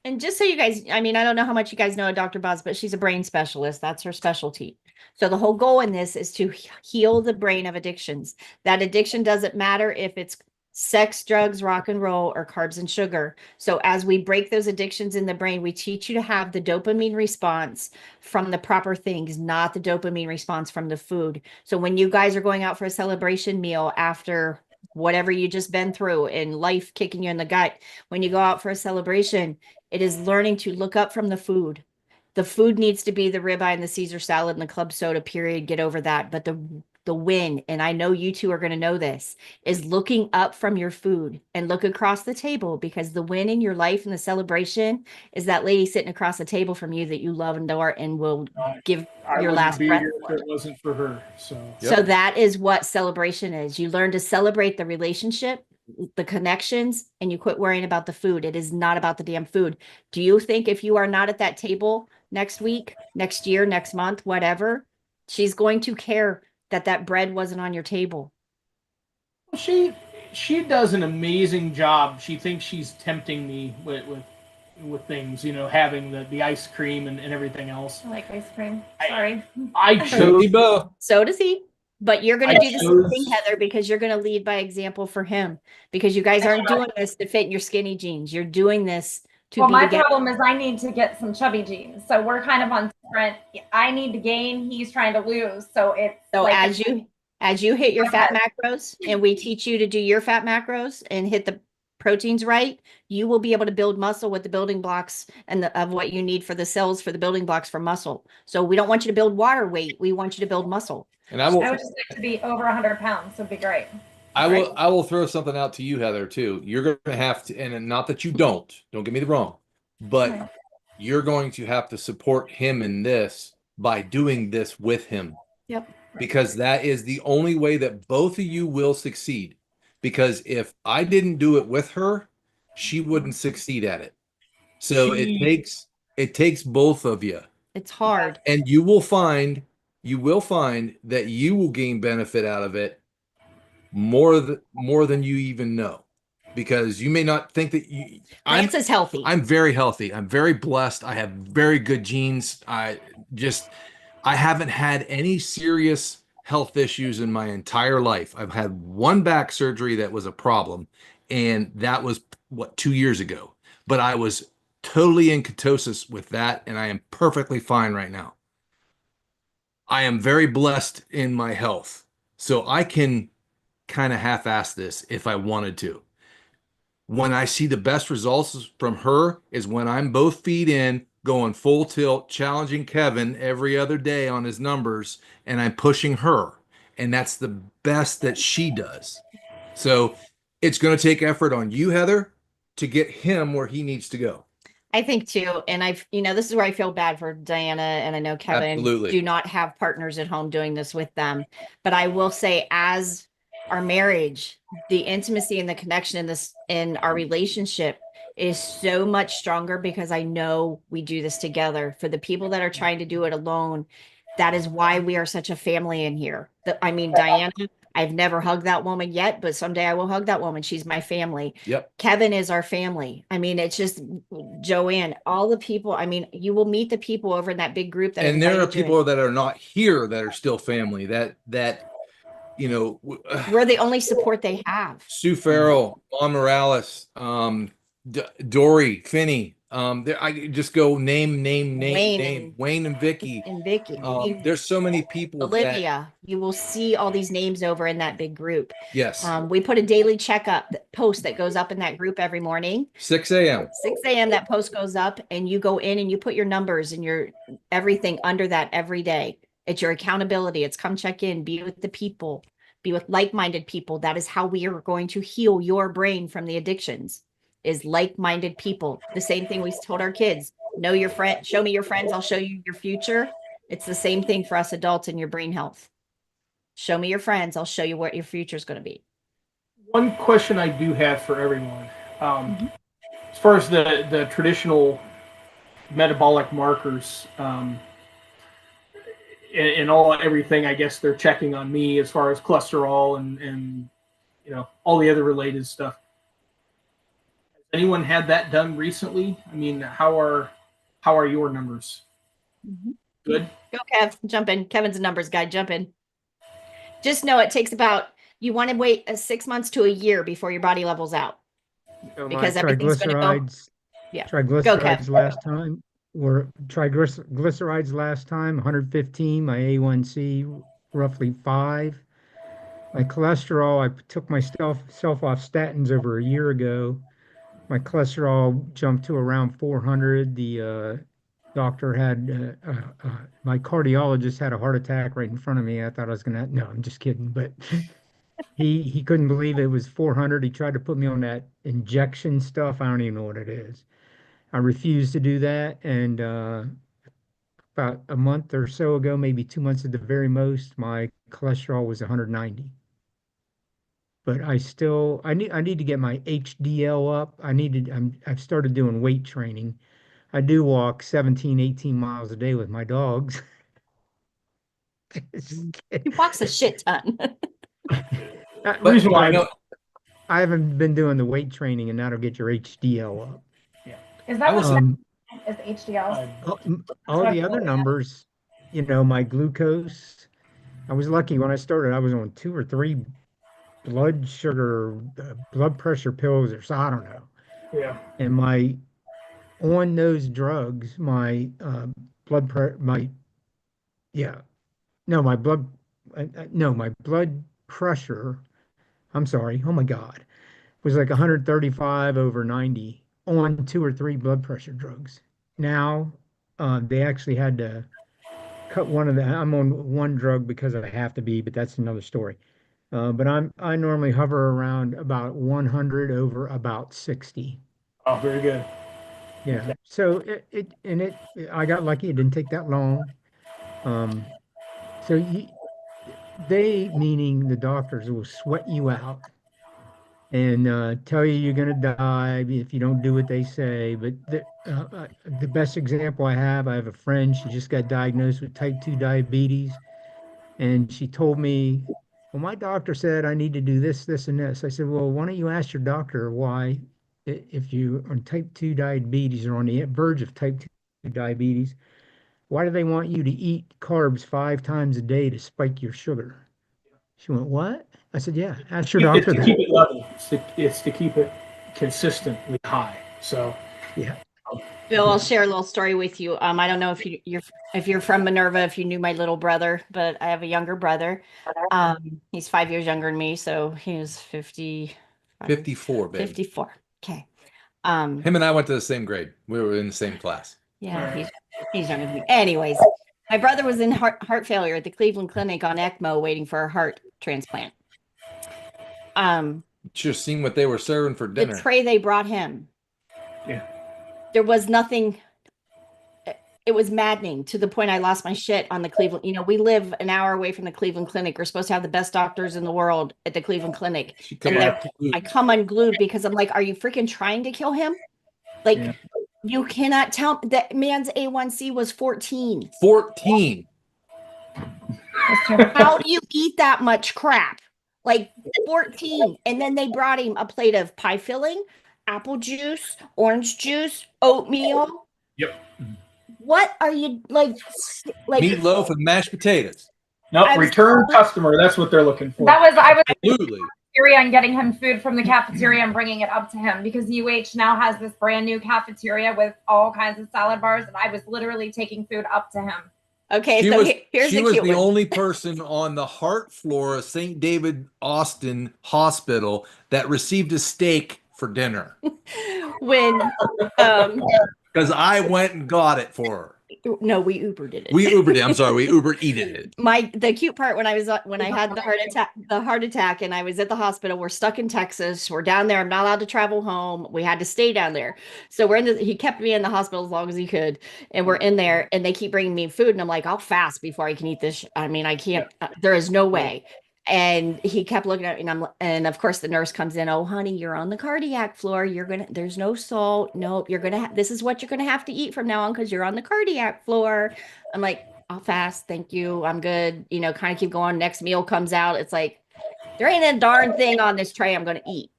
And just so you guys, I don't know how much you guys know of Dr. Boz, but she's a brain specialist. That's her specialty. So the whole goal in this is to heal the brain of addictions. That addiction doesn't matter if it's sex, drugs, rock and roll, or carbs and sugar. So as we break those addictions in the brain, we teach you to have the dopamine response from the proper things, not the dopamine response from the food. So when you guys are going out for a celebration meal after whatever you just been through and life kicking you in the gut, when you go out for a celebration, it is learning to look up from the food. The food needs to be the ribeye and the Caesar salad and the club soda, period. Get over that. But the win, and I know you two are going to know this, is looking up from your food and look across the table, because the win in your life and the celebration is that lady sitting across the table from you that you love and adore and will give your last breath for. If it wasn't for her. So So that is what celebration is. You learn to celebrate the relationship, the connections and you quit worrying about the food. It is not about the damn food. Do you think if you are not at that table next week, next year, next month, whatever, she's going to care that that bread wasn't on your table? She she does an amazing job. She thinks she's tempting me with things, having the ice cream and everything else. I like ice cream. Sorry. I chose So does he. But you're going I to do the same thing, chose Heather, because you're going to lead by example for him. Because you guys aren't doing this to fit in your skinny jeans. You're doing this to Well, be my together. problem is I need to get some chubby jeans. So we're kind of on different. I need to gain. He's trying to lose. So it's So like as you hit your fat macros and we teach you to do your fat macros and hit the proteins right, you will be able to build muscle with the building blocks and of what you need for the cells for the building blocks for muscle. So we don't want you to build water weight. We want you to build muscle. And I I will would just like to be over 100 pounds. So it'd be great. I will throw something out to you, Heather, too. You're going to have to, and not that you don't get me wrong, but you're going to have to support him in this by doing this with him. Yep. Because that is the only way that both of you will succeed. Because if I didn't do it with her, she wouldn't succeed at it. So it takes both of you. It's hard. And you will find that you will gain benefit out of it more than you even know, because you may not think that you. Lance is healthy. I'm very healthy. I'm very blessed. I have very good genes. I haven't had any serious health issues in my entire life. I've had one back surgery that was a problem, and that was 2 years ago. But I was totally in ketosis with that, and I am perfectly fine right now. I am very blessed in my health, so I can kind of half-ass this if I wanted to. When I see the best results from her is when I'm both feet in, going full tilt, challenging Kevin every other day on his numbers, and I'm pushing her. And that's the best that she does. So it's going to take effort on you, Heather, to get him where he needs to go. I think too. And this is where I feel bad for Diana. And I know Kevin Absolutely. do not have partners at home doing this with them. But I will say, as our marriage, the intimacy and the connection in our relationship is so much stronger because I know we do this together. For the people that are trying to do it alone, that is why we are such a family in here. Diana, I've never hugged that woman yet, but someday I will hug that woman. She's my family. Yep. Kevin is our family. It's just Joanne, all the people. You will meet the people over in that big group that. And there are people that are not here that are still family. We're the only support they have. Sue Farrell, Mom Morales, Dory, Finney. I just go name, Wayne and Vicky. There's so many people. Olivia, you will see all these names over in that big group. Yes. We put a daily checkup post that goes up in that group every morning. 6 a.m. 6 a.m. that post goes up, and you go in and you put your numbers and your everything under that every day. It's your accountability. It's come check in, be with the people, be with like-minded people. That is how we are going to heal your brain from the addictions, is like-minded people. The same thing we told our kids, know your friend, show me your friends, I'll show you your future. It's the same thing for us adults in your brain health. Show me your friends, I'll show you what your future is going to be. One question I do have for everyone, as far as the traditional metabolic markers, and everything, I guess they're checking on me as far as cholesterol and all the other related stuff. Has anyone had that done recently? How are your numbers? Mm-hmm. Good. Go, Kev. Jump in. Kevin's a numbers guy. Jump in. Just know it takes you want to wait 6 months to a year before your body levels out. Because everything's going to go. Yeah. Triglycerides last time were triglycerides last time 115. My A1C roughly 5. My cholesterol, I took myself off statins over a year ago. My cholesterol jumped to around 400. The doctor had my cardiologist had a heart attack right in front of me. I thought I was gonna. No, I'm just kidding. But he couldn't believe it was 400. He tried to put me on that injection stuff. I don't even know what it is. I refused to do that, and about a month or so ago, maybe 2 months at the very most, my cholesterol was 190. but I need to get my HDL up. I've started doing weight training. I do walk 17, 18 miles a day with my dogs. He walks a shit ton. But Reason why I know I haven't been doing the weight training, and that'll get your HDL up. Is I that was what Um, is HDL? all the other numbers, my glucose. I was lucky when I started. I was on 2 or 3 blood pressure pills, or so I don't know. yeah. And my on those drugs, my blood pre my yeah, no, my blood no, my blood pressure. I'm sorry. Oh my God, was like 135 over 90 on 2 or 3 blood pressure drugs. Now, they actually had to cut one of the. I'm on one drug because I have to be, but that's another story. But I normally hover around about 100 over about 60. Oh, very good. Yeah. So I got lucky. It didn't take that long. Um, so meaning the doctors will sweat you out and tell you you're going to die if you don't do what they say. But the best example I have a friend. She just got diagnosed with type 2 diabetes. And she told me, well, my doctor said I need to do this, this, and this. I said, well, why don't you ask your doctor why, if you are on type 2 diabetes or on the verge of type 2 diabetes, why do they want you to eat carbs 5 times a day to spike your sugar? She went, what? I said, yeah, ask your It's doctor to that. keep it level. It's to keep it consistently high. So Yeah. Bill, I'll share a little story with you. I don't know if you're from Minerva, if you knew my little brother, but I have a younger brother. He's 5 years younger than me, so he was 54, baby. 54. Okay. Him and I went to the same grade. We were in the same class. Yeah, he's younger than me. Anyways, my brother was in heart failure at the Cleveland Clinic on ECMO waiting for a heart transplant. Just seen what they were serving for dinner. The tray they brought him. yeah. There was nothing. It was maddening to the point I lost my shit on the Cleveland. We live an hour away from the Cleveland Clinic. We're supposed to have the best doctors in the world at the Cleveland Clinic. I come unglued because I'm like, are you freaking trying to kill him? Like, you cannot tell. That man's A1C was 14. 14. How do you eat that much crap? Like 14. And then they brought him a plate of pie filling, apple juice, orange juice, oatmeal. Yep. What are you like Meatloaf and mashed potatoes. No, return customer. That's what they're looking for. I was Absolutely. and getting him food from the cafeteria and bringing it up to him because UH now has this brand new cafeteria with all kinds of salad bars, and I was literally taking food up to him. Okay, here's she was the only person on the heart floor of St. David Austin Hospital that received a steak for dinner. When because I went and got it for her. No, we Ubered it. We Ubered it. I'm sorry, we Uber eated it. The cute part when I had the heart attack and I was at the hospital. We're stuck in Texas. We're down there. I'm not allowed to travel home. We had to stay down there. So he kept me in the hospital as long as he could. And we're in there and they keep bringing me food. And I'm like, I'll fast before I can eat this. I mean, I can't, there is no way. And he kept looking at me and of course the nurse comes in. Oh, honey, you're on the cardiac floor. There's no salt. Nope. This is what you're going to have to eat from now on because you're on the cardiac floor. I'm like, I'll fast. Thank you. I'm good. Kind of keep going. Next meal comes out. It's like, there ain't a darn thing on this tray I'm going to eat.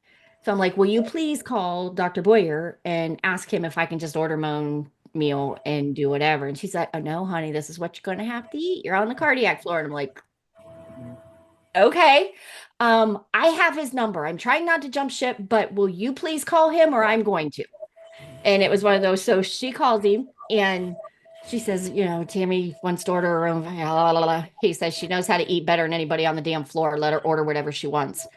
So I'm like, will you please call Dr. Boyer and ask him if I can just order my own meal and do whatever. And she's like, oh no, honey, this is what you're going to have to eat. You're on the cardiac floor. And I'm like, okay. I have his number. I'm trying not to jump ship, but will you please call him or I'm going to? And it was one of those. So she called him and she says, Tammie wants to order her own. Blah, blah, blah. He says she knows how to eat better than anybody on the damn floor. Let her order whatever she wants.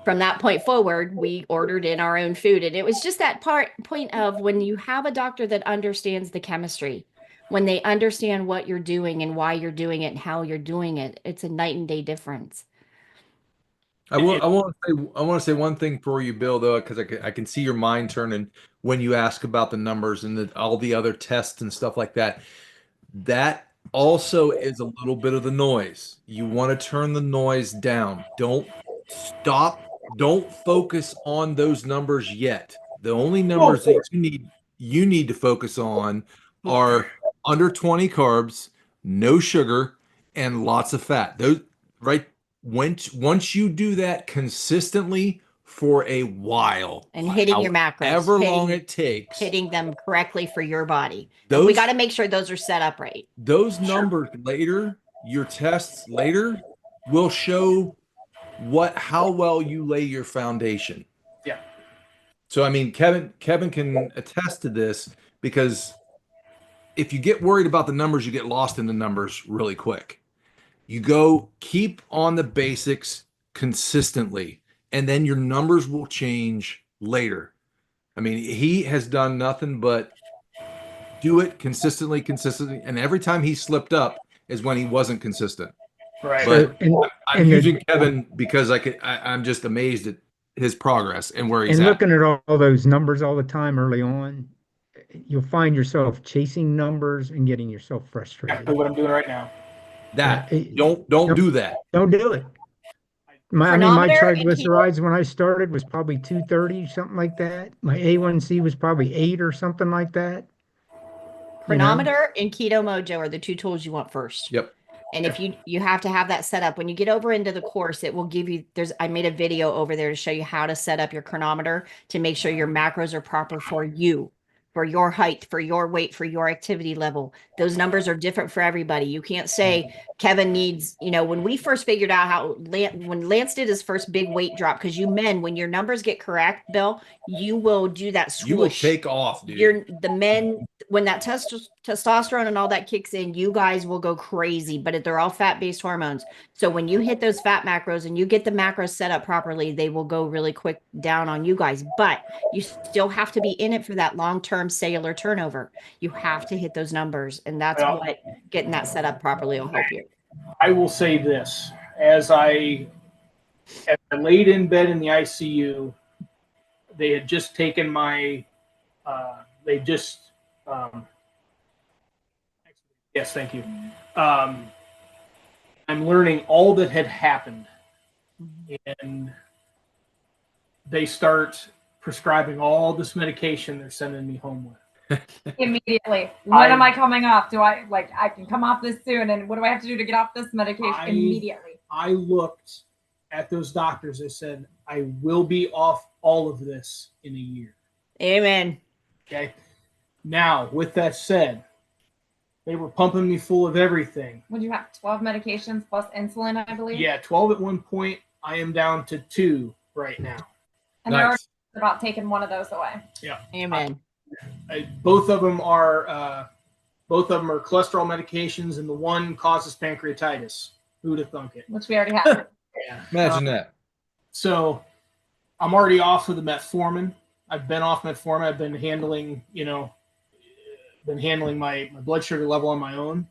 From that point forward, we ordered in our own food. And it was just that point of when you have a doctor that understands the chemistry, when they understand what you're doing and why you're doing it and how you're doing it, it's a night and day difference. I want to say one thing for you, Bill, though, because I can see your mind turning when you ask about the numbers and all the other tests and stuff like that. That also is a little bit of the noise. You want to turn the noise down. Don't stop don't focus on those numbers yet. The only numbers that you need to focus on are under 20 carbs, no sugar, and lots of fat. Those right once you do that consistently for a while, and hitting your macros, however long it takes, hitting them correctly for your body. We got to make sure those are set up right. Those numbers later, your tests later will show how well you lay your foundation. Yeah. So I mean, Kevin can attest to this, because if you get worried about the numbers, you get lost in the numbers really quick. You keep on the basics consistently, and then your numbers will change later. I mean, he has done nothing but do it consistently, and every time he slipped up is when he wasn't consistent. Right. But I'm using Kevin because I'm just amazed at his progress and where he's at. And looking at all those numbers all the time early on, you'll find yourself chasing numbers and getting yourself frustrated. Exactly what I'm doing right now. Don't do that. Don't do it. My triglycerides when I started was probably 230, something like that. My A1C was probably 8 or something like that. Chronometer and Keto Mojo are the two tools you want first. Yep. And if you have to have that set up when you get over into the course, it will give you, I made a video over there to show you how to set up your chronometer to make sure your macros are proper for you, for your height, for your weight, for your activity level. Those numbers are different for everybody. You can't say Kevin needs, when we first figured out when Lance did his first big weight drop, because you men, when your numbers get correct, Bill, you will do that swoosh. You will take off, dude. The men, when that testosterone and all that kicks in, you guys will go crazy, but they're all fat-based hormones. So when you hit those fat macros and you get the macros set up properly, they will go really quick down on you guys. But you still have to be in it for that long-term cellular turnover. You have to hit those numbers, and that's what getting that set up properly will help you. I will say this: as I laid in bed in the ICU, they had just taken my. Yes, thank you. I'm learning all that had happened, and they start prescribing all this medication they're sending me home with. Immediately. When am I coming off? I can come off this soon, and what do I have to do to get off this medication? Immediately. I looked at those doctors. I said, I will be off all of this in a year. Amen. Okay. Now, with that said, they were pumping me full of everything. Would you have 12 medications plus insulin, I believe? Yeah, 12 at one point. I am down to 2 right now. And they're already about taking one of those away. Yeah. Amen. Both of them are cholesterol medications, and the one causes pancreatitis. Who'd have thunk it? Which we already have. Yeah. Imagine that. So I'm already off of the metformin. I've been off metformin. I've been handling, my blood sugar level on my own,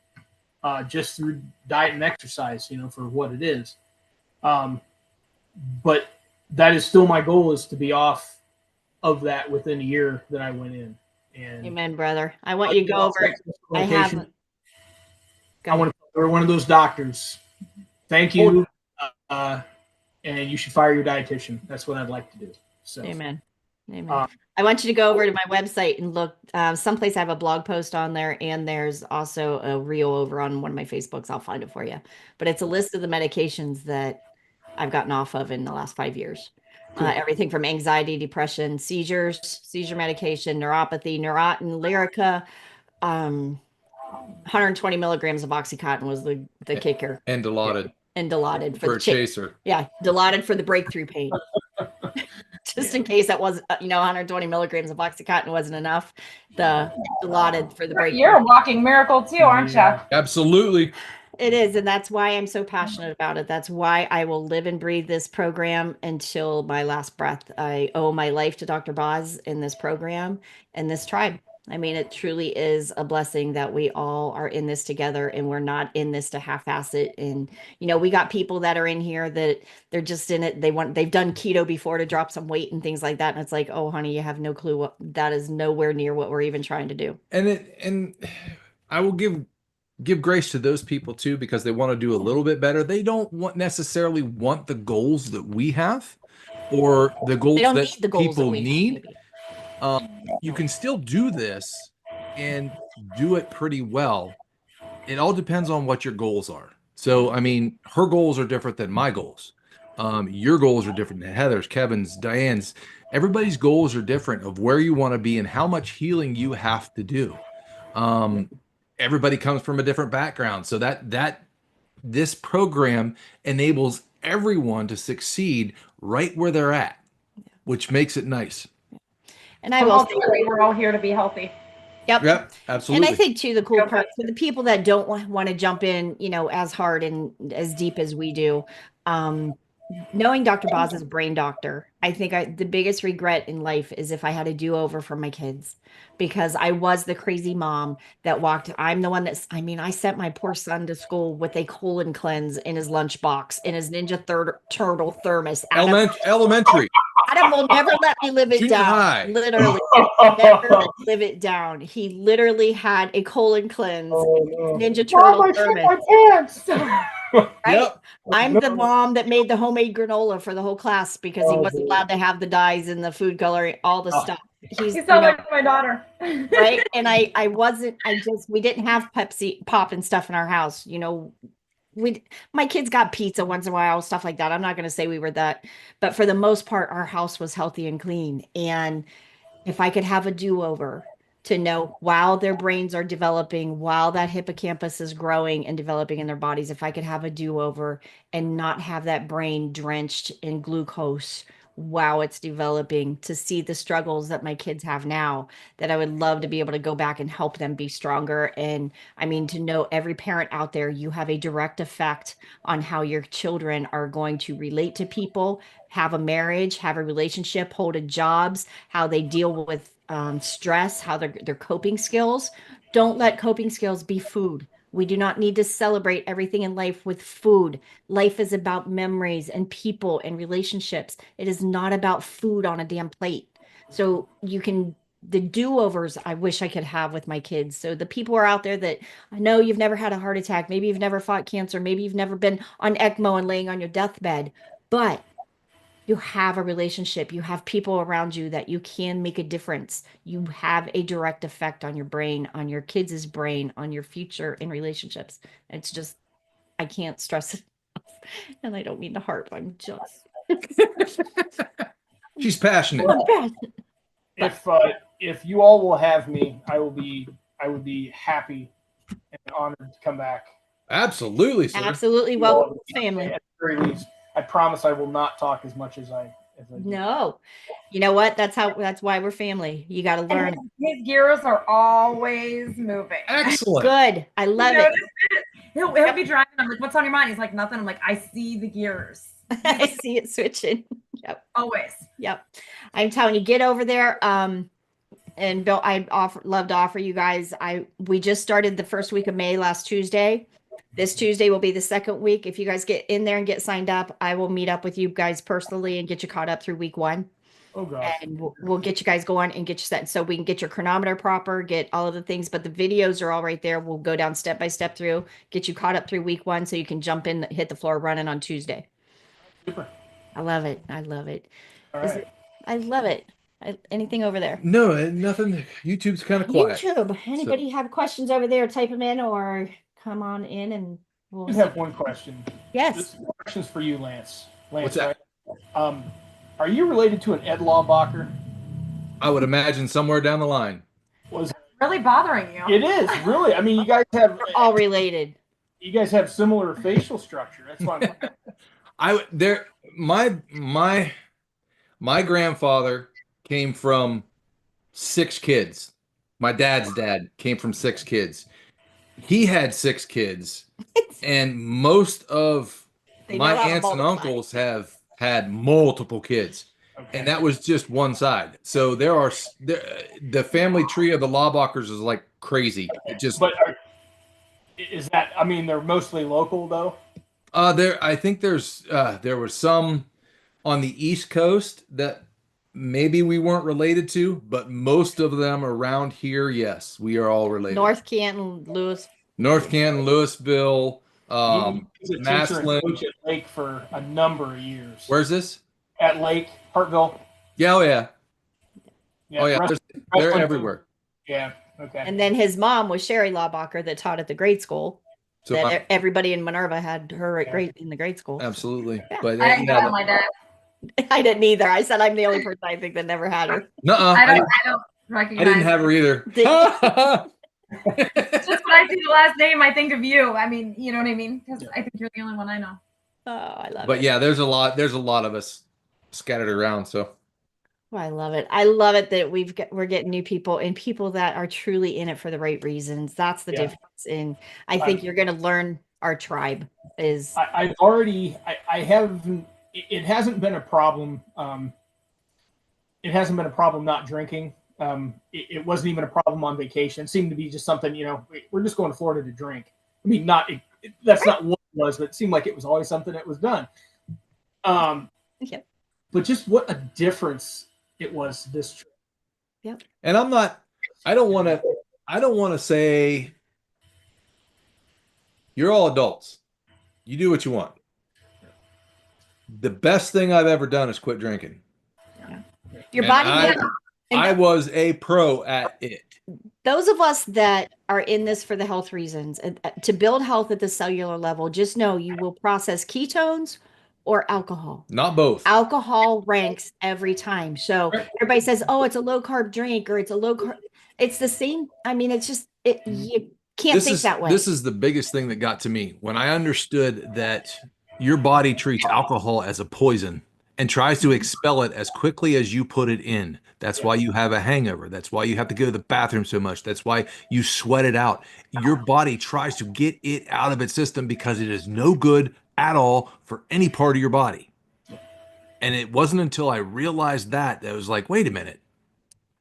just through diet and exercise, for what it is. But that is still my goal, is to be off of that within a year that I went in. And amen, brother. I want you to go over it. I want to we're one of those doctors. Thank you. And you should fire your dietitian. That's what I'd like to do. So amen. Amen. I want you to go over to my website and look. Someplace I have a blog post on there, and there's also a reel over on one of my Facebooks. I'll find it for you. But it's a list of the medications that I've gotten off of in the last 5 years. Everything from anxiety, depression, seizure medication, neuropathy, Neurontin, Lyrica, 120 milligrams of Oxycontin was the kicker. And Dilaudid. And Dilaudid for a chaser. Yeah, Dilaudid for the breakthrough pain. Just in case that was, 120 milligrams of Oxycontin wasn't enough. The Dilaudid for the breakthrough. You're a walking miracle too, aren't you? Absolutely. It is, and that's why I'm so passionate about it. That's why I will live and breathe this program until my last breath. I owe my life to Dr. Boz in this program and this tribe. I mean, it truly is a blessing that we all are in this together, and we're not in this to half-ass it. And, we got people that are in here that they're just in it. They've done keto before to drop some weight and things like that. And it's like, oh, honey, you have no clue that is nowhere near what we're even trying to do. And I will give grace to those people too, because they want to do a little bit better. They don't necessarily want the goals that we have, or the They goals don't that need the goals that people we need, you can still do this and do it pretty well. It all depends on what your goals are. So, I mean, her goals are different than my goals. Your goals are different than Heather's, Kevin's, Diane's. Everybody's goals are different of where you want to be and how much healing you have to do. Um, Everybody comes from a different background, so that this program enables everyone to succeed right where they're at, which makes it nice. And I will say, Ultimately, we're all here to be healthy. yep. Yep, And absolutely. I think too, the cool part for the people that don't want to jump in, as hard and as deep as we do, knowing Dr. Boz is a brain doctor, I think the biggest regret in life is if I had a do-over for my kids, because I was the crazy mom that I'm the one I sent my poor son to school with a colon cleanse in his lunchbox, in his Turtle thermos. Elementary, Adam will never let me live it junior down. high. Literally, never let me live it down. He literally had a colon cleanse, Ninja Turtle thermos. Right? Yep. I'm the mom that made the homemade granola for the whole class because he wasn't allowed to have the dyes and the food coloring, all the stuff. You sound like my daughter. Right. And we didn't have Pepsi pop and stuff in our house. My kids got pizza once in a while, stuff like that. I'm not going to say we were that, but for the most part, our house was healthy and clean. And if I could have a do-over to know while their brains are developing, while that hippocampus is growing and developing in their bodies, if I could have a do-over and not have that brain drenched in glucose while it's developing, to see the struggles that my kids have now, that I would love to be able to go back and help them be stronger. And I mean, to know every parent out there, you have a direct effect on how your children are going to relate to people, have a marriage, have a relationship, hold a jobs, how they deal with stress, how their coping skills. Don't let coping skills be food. We do not need to celebrate everything in life with food. Life is about memories and people and relationships. It is not about food on a damn plate. So the do-overs I wish I could have with my kids. So the people are out there that, I know you've never had a heart attack, maybe you've never fought cancer, maybe you've never been on ECMO and laying on your deathbed, but you have a relationship, you have people around you that you can make a difference. You have a direct effect on your brain, on your kids' brain, on your future in relationships. It's just, I can't stress it enough. And I don't mean to harp, I'm just She's passionate. If you all will have me, I would be happy and honored to come back. Absolutely, sir. Absolutely welcome, family. At the very least, I promise I will not talk as much as I do. No, you know what? That's why we're family. You got to learn. His gears are always moving. Excellent. Good. I love it. He'll be driving. I'm like, what's on your mind? He's like, nothing. I'm like, I see the gears. I see it switching. Yep. Always. Yep. I'm telling you, get over there. And Bill, love to offer you guys. We just started the first week of May last Tuesday. This Tuesday will be the second week. If you guys get in there and get signed up, I will meet up with you guys personally and get you caught up through week 1. Oh gosh. And we'll get you guys going and get you set so we can get your chronometer proper, get all of the things. But the videos are all right there. We'll go down step by step through, get you caught up through week 1 so you can jump in, hit the floor running on Tuesday. Super. I love it. I love it. All right. I love it. Anything over there? No, nothing. YouTube's kind of quiet. YouTube. Anybody have questions over there? Type them in or come on in and we'll I have one question. Yes. This question's for you, Lance. What's that? Right? Are you related to an Ed Lawbacher? I would imagine somewhere down the line. Was really bothering you? It is really. I mean, you guys have all related. You guys have similar facial structure. That's why my grandfather came from 6 kids. My dad's dad came from 6 kids. He had 6 kids, and most of my aunts and uncles have had multiple kids, and that was just one side. So the family tree of the Lawbachers is like crazy. Is that? I mean, they're mostly local though. I think there was some on the East Coast that maybe we weren't related to, but most of them around here, yes, we are all related. North Canton, Louisville, He was a teacher and Massillon. coach at Lake for a number of years. Where's this? at Lake Hartville. Yeah, oh yeah. Yeah, Oh yeah, they're wrestling. everywhere. Yeah. Okay. And then his mom was Sherry Laubacher that taught at the grade school. So That everybody in Minerva had her at in the grade school. absolutely. Yeah. But I didn't yeah, go, my dad. I didn't either. I said I'm the only person I think that never had her. nuh-uh, I don't recognize. I didn't have her either. Just when I see the last name, I think of you. I mean, you know what I mean? Because I think you're the only one I know. Oh, I love it. But yeah, there's a lot of us scattered around. So Oh, I love it. I love it that we're getting new people and people that are truly in it for the right reasons. That's the difference. And I think you're going to learn our tribe is. I've already. I haven't. It hasn't been a problem. It hasn't been a problem not drinking. It wasn't even a problem on vacation. It seemed to be just something, we're just going to Florida to drink. I mean, that's not what it was, but it seemed like it was always something that was done. But just what a difference it was this trip. Yep. And I don't want to say you're all adults. You do what you want. The best thing I've ever done is quit drinking. Yeah. Your body. I was a pro at it. Those of us that are in this for the health reasons, to build health at the cellular level, just know you will process ketones or alcohol. Not both. Alcohol ranks every time. So everybody says, oh, it's a low carb drink or it's a low carb. It's the same. I mean, it's just, you can't think that way. This is the biggest thing that got to me when I understood that your body treats alcohol as a poison and tries to expel it as quickly as you put it in. That's why you have a hangover. That's why you have to go to the bathroom so much. That's why you sweat it out. Your body tries to get it out of its system because it is no good at all for any part of your body. And it wasn't until I realized that I was like, wait a minute.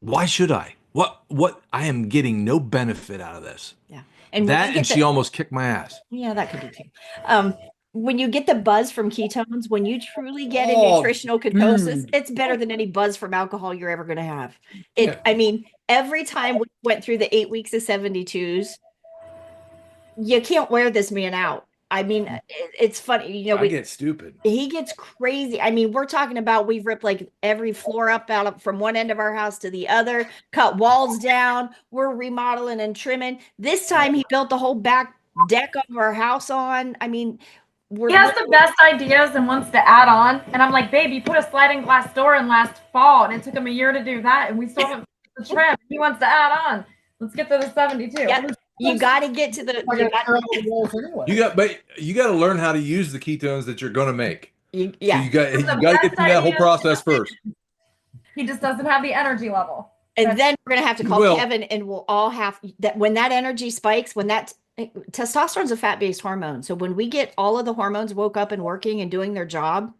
Why should I? What I am getting no benefit out of this. Yeah. And she almost kicked my ass. Yeah, that could be too. When you get the buzz from ketones, when you truly get a nutritional ketosis, it's better than any buzz from alcohol you're ever going to have. I mean, every time we went through the 8 weeks of 72s, you can't wear this man out. I mean, it's funny. I get stupid. He gets crazy. I mean, we're talking about we've ripped like every floor out from one end of our house to the other, cut walls down. We're remodeling and trimming. This time he built the whole back deck of our house on. I mean, he has the best ideas and wants to add on. And I'm like, babe, you put a sliding glass door in last fall, and it took him a year to do that. And we still haven't the trim. He wants to add on. Let's get to the 72. Yep. You got to get to the. You got to learn how to use the ketones that you're going to make. So you got to get through that whole process first. He just doesn't have the energy level. And then we're going to have to call Kevin, and we'll all have that when that energy spikes. When that testosterone is a fat-based hormone, so when we get all of the hormones woke up and working and doing their job,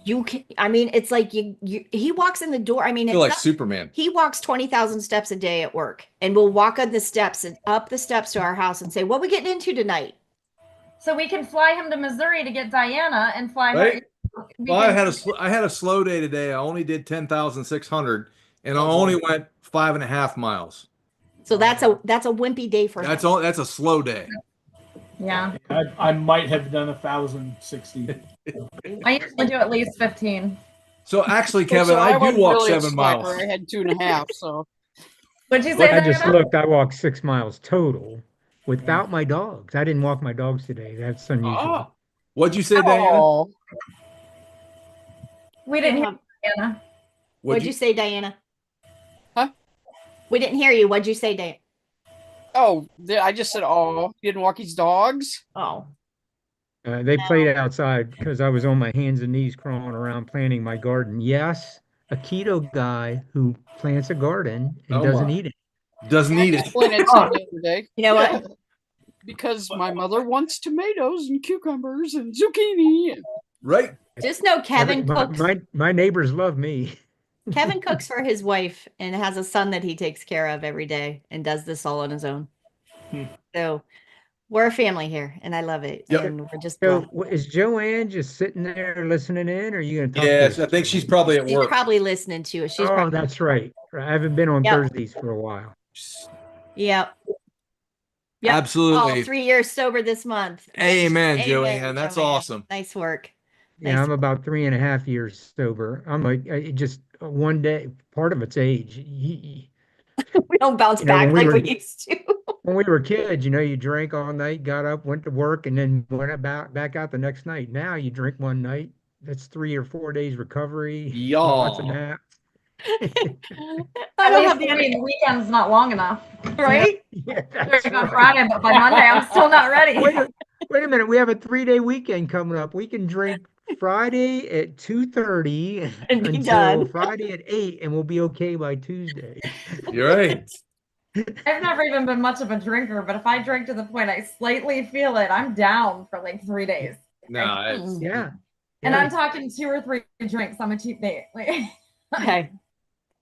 it's like he walks in the door. I mean, feel like Superman. He walks 20,000 steps a day at work, and we'll walk up the steps to our house and say, what are we getting into tonight? So we can fly him to Missouri to get Diana and fly her. Well, I had a slow day today. I only did 10,600 and I only went 5.5 miles. So that's a wimpy day for him. That's a slow day. Yeah. I might have done 1,060. I usually do at least 15. So actually, Kevin, I do walk really 7 miles. I had 2.5. So what'd you say? I just looked. I walked 6 miles total without my dogs. I didn't walk my dogs today. That's unusual. Oh. What'd you say, Diana? We didn't hear Diana. What'd you say, Diana? Huh? We didn't hear you. What'd you say, Diana? Oh, I just said, oh, he didn't walk his dogs? Oh. They played outside because I was on my hands and knees crawling around planting my garden. Yes, a keto guy who plants a garden and doesn't eat it. Doesn't eat it. The other day. You know what? Because my mother wants tomatoes and cucumbers and zucchini. Right. Just know Kevin cooks. My neighbors love me. Kevin cooks for his wife and has a son that he takes care of every day and does this all on his own. So we're a family here, and I love it. Yep. And we're just is Joanne just sitting there listening in, or are you going to talk? Yes, I think she's probably at work. She's probably listening to us. That's right. I haven't been on Thursdays for a while. Yep. Absolutely. All 3 years sober this month. Amen, Joanne. That's awesome. Nice work. Yeah, Nice. I'm about 3.5 years sober. I'm like, just one day, part of it's age. We don't bounce When back we like were we used to. kids, you drank all night, got up, went to work, and then went about back out the next night. Now you drink one night, that's 3 or 4 days recovery, lots of Y'all. naps. I At don't least, have the I mean, the weekend's not long enough. right. Yeah, that's Drink on right. Friday, but by Monday, I'm still not ready. Wait a minute. We have a 3-day weekend coming up. We can drink Friday at 2:30 And be until done. Friday at 8, and we'll be okay by Tuesday. You're right. I've never even been much of a drinker, but if I drink to the point I slightly feel it, I'm down for like 3 days. No, it's, Yeah. And Yeah. I'm talking 2 or 3 drinks. I'm a cheap date. Okay.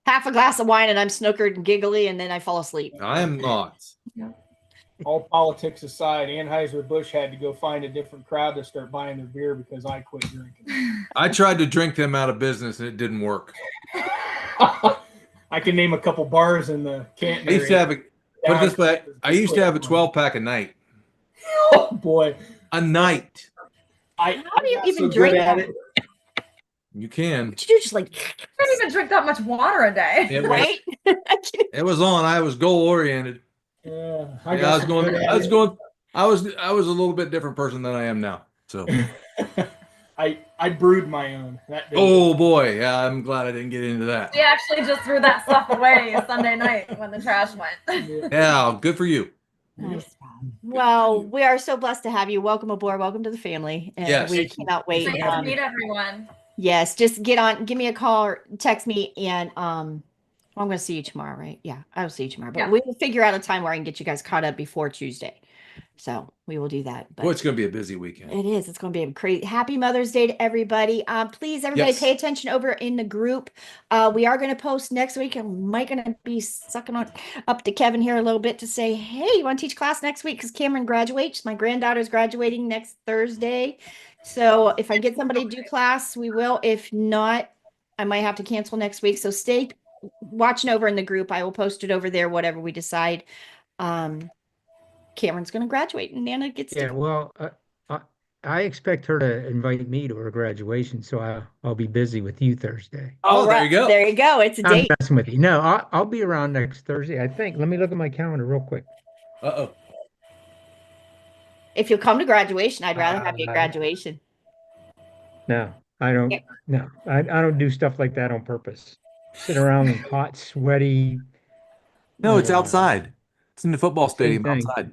Half a glass of wine and I'm snookered and giggly and then I fall asleep. I am not. All politics aside, Anheuser-Busch had to go find a different crowd to start buying their beer because I quit drinking. I tried to drink them out of business and it didn't work. I can name a couple bars in the Canton I used to area. have a, put it this way, I used to have a 12-pack a night. Oh boy, A night. I How do you got even so drink good at that? it. You can. What you do? Just like, I don't even drink that much water a day. It was, right? it was on. I was goal oriented. Yeah, I was going. I was going. I was a little bit different person than I am now. So. I brewed my own. That day. Oh boy, yeah. I'm glad I didn't get into that. We actually just threw that stuff away Sunday night when the trash went. Yeah, good for you. Nice. Well, we are so blessed to have you. Welcome aboard. Welcome to the family. And Yes. we cannot wait. Nice to meet everyone. Yes, just get on, give me a call or text me, and I'm going to see you tomorrow, right? Yeah, I will see you tomorrow. But Yeah. we will figure out a time where I can get you guys caught up before Tuesday. So we will do that. But Boy, it's going to be a busy weekend. it is. It's going to be a crazy. Happy Mother's Day to everybody. Please, everybody, Yes. pay attention over in the group. We are going to post next week. I'm might going to be sucking on up to Kevin here a little bit to say, hey, you want to teach class next week? Because Cameron graduates. My granddaughter's graduating next Thursday. So if I get somebody to do class, we will. If not, I might have to cancel next week. So stay watching over in the group. I will post it over there, whatever we decide. Cameron's going to graduate and Nana gets Yeah, to. well, I expect her to invite me to her graduation, so I'll be busy with you Thursday. Oh, there you go. There you go. It's a I'm date. messing with you. No, I'll be around next Thursday, I think. Let me look at my calendar real quick. Uh-oh. If you'll come to graduation, I'd rather have you at graduation. No, I don't. Yeah. No, I don't do stuff like that on purpose. Sit around hot, sweaty. No, it's outside. It's in the football stadium thing. outside.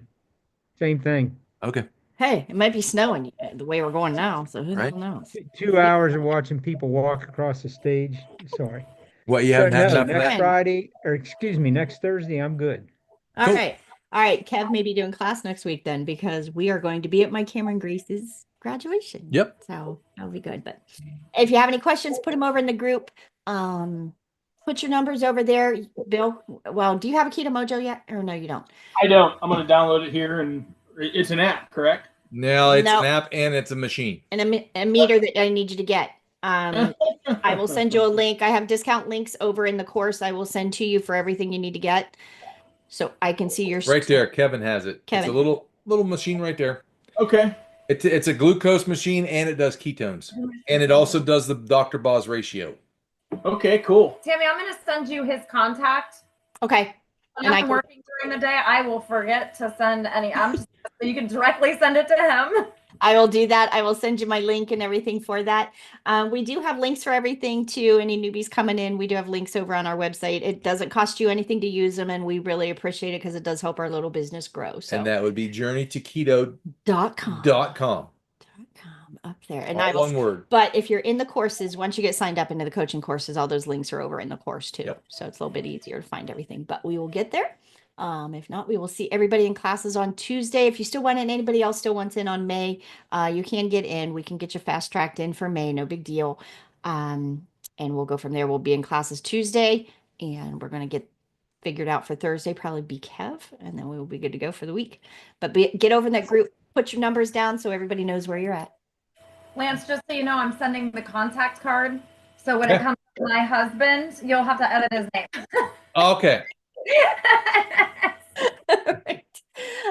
Same thing. Okay. Hey, it might be snowing the way we're going now, so who the Right. hell knows? 2 hours of watching people walk across the stage. Sorry. What, you So, haven't had no, enough of next that? Friday, or excuse me, next Thursday, I'm good. All Cool. right. All right. Kev may be doing class next week then because we are going to be at my Cameron Grace's graduation. Yep. So that'll be good. But if you have any questions, put them over in the group. Put your numbers over there. Bill, well, do you have a Keto Mojo yet? Or no, you don't? I don't. I'm going to download it here, and it's an app, correct? No, it's No. an app and it's a machine. And a meter that I need you to get. I will send you a link. I have discount links over in the course I will send to you for everything you need to get. So I can see your Right there, Kevin has it. Kevin. It's a little machine right there. Okay. It's a glucose machine and it does ketones. And it also does the drboz ratio. Okay, cool. Tammie, I'm going to send you his contact. Okay. When And I I'm can- working during the day, I will forget to send any. So you can directly send it to him. I will do that. I will send you my link and everything for that. We do have links for everything too. Any newbies coming in, we do have links over on our website. It doesn't cost you anything to use them, and we really appreciate it because it does help our little business grow. So And that would be journeytoketo.com. .com up there. And I All will, one word. but if you're in the courses, once you get signed up into the coaching courses, all those links are over in the course too. Yep. So it's a little bit easier to find everything, but we will get there. If not, we will see everybody in classes on Tuesday. If you still want in, anybody else still wants in on May, you can get in. We can get you fast tracked in for May. No big deal. And we'll go from there. We'll be in classes Tuesday, and we're going to get figured out for Thursday, probably be Kev, and then we will be good to go for the week. But get over in that group, put your numbers down so everybody knows where you're at. Lance, just so you know, I'm sending the contact card. So when it comes to my husband, you'll have to edit his name. Okay. Right.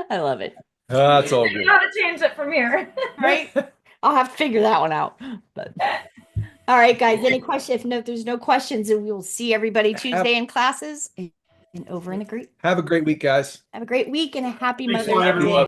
I love it. That's all good. You got to change it from here. Right. I'll have to figure that one out. But all right, guys. Any question? If there's no questions, then we will see everybody Tuesday in classes and over in the group. Have a great week, guys. Have a great week and a happy Thanks Mother's a lot, everyone. Day.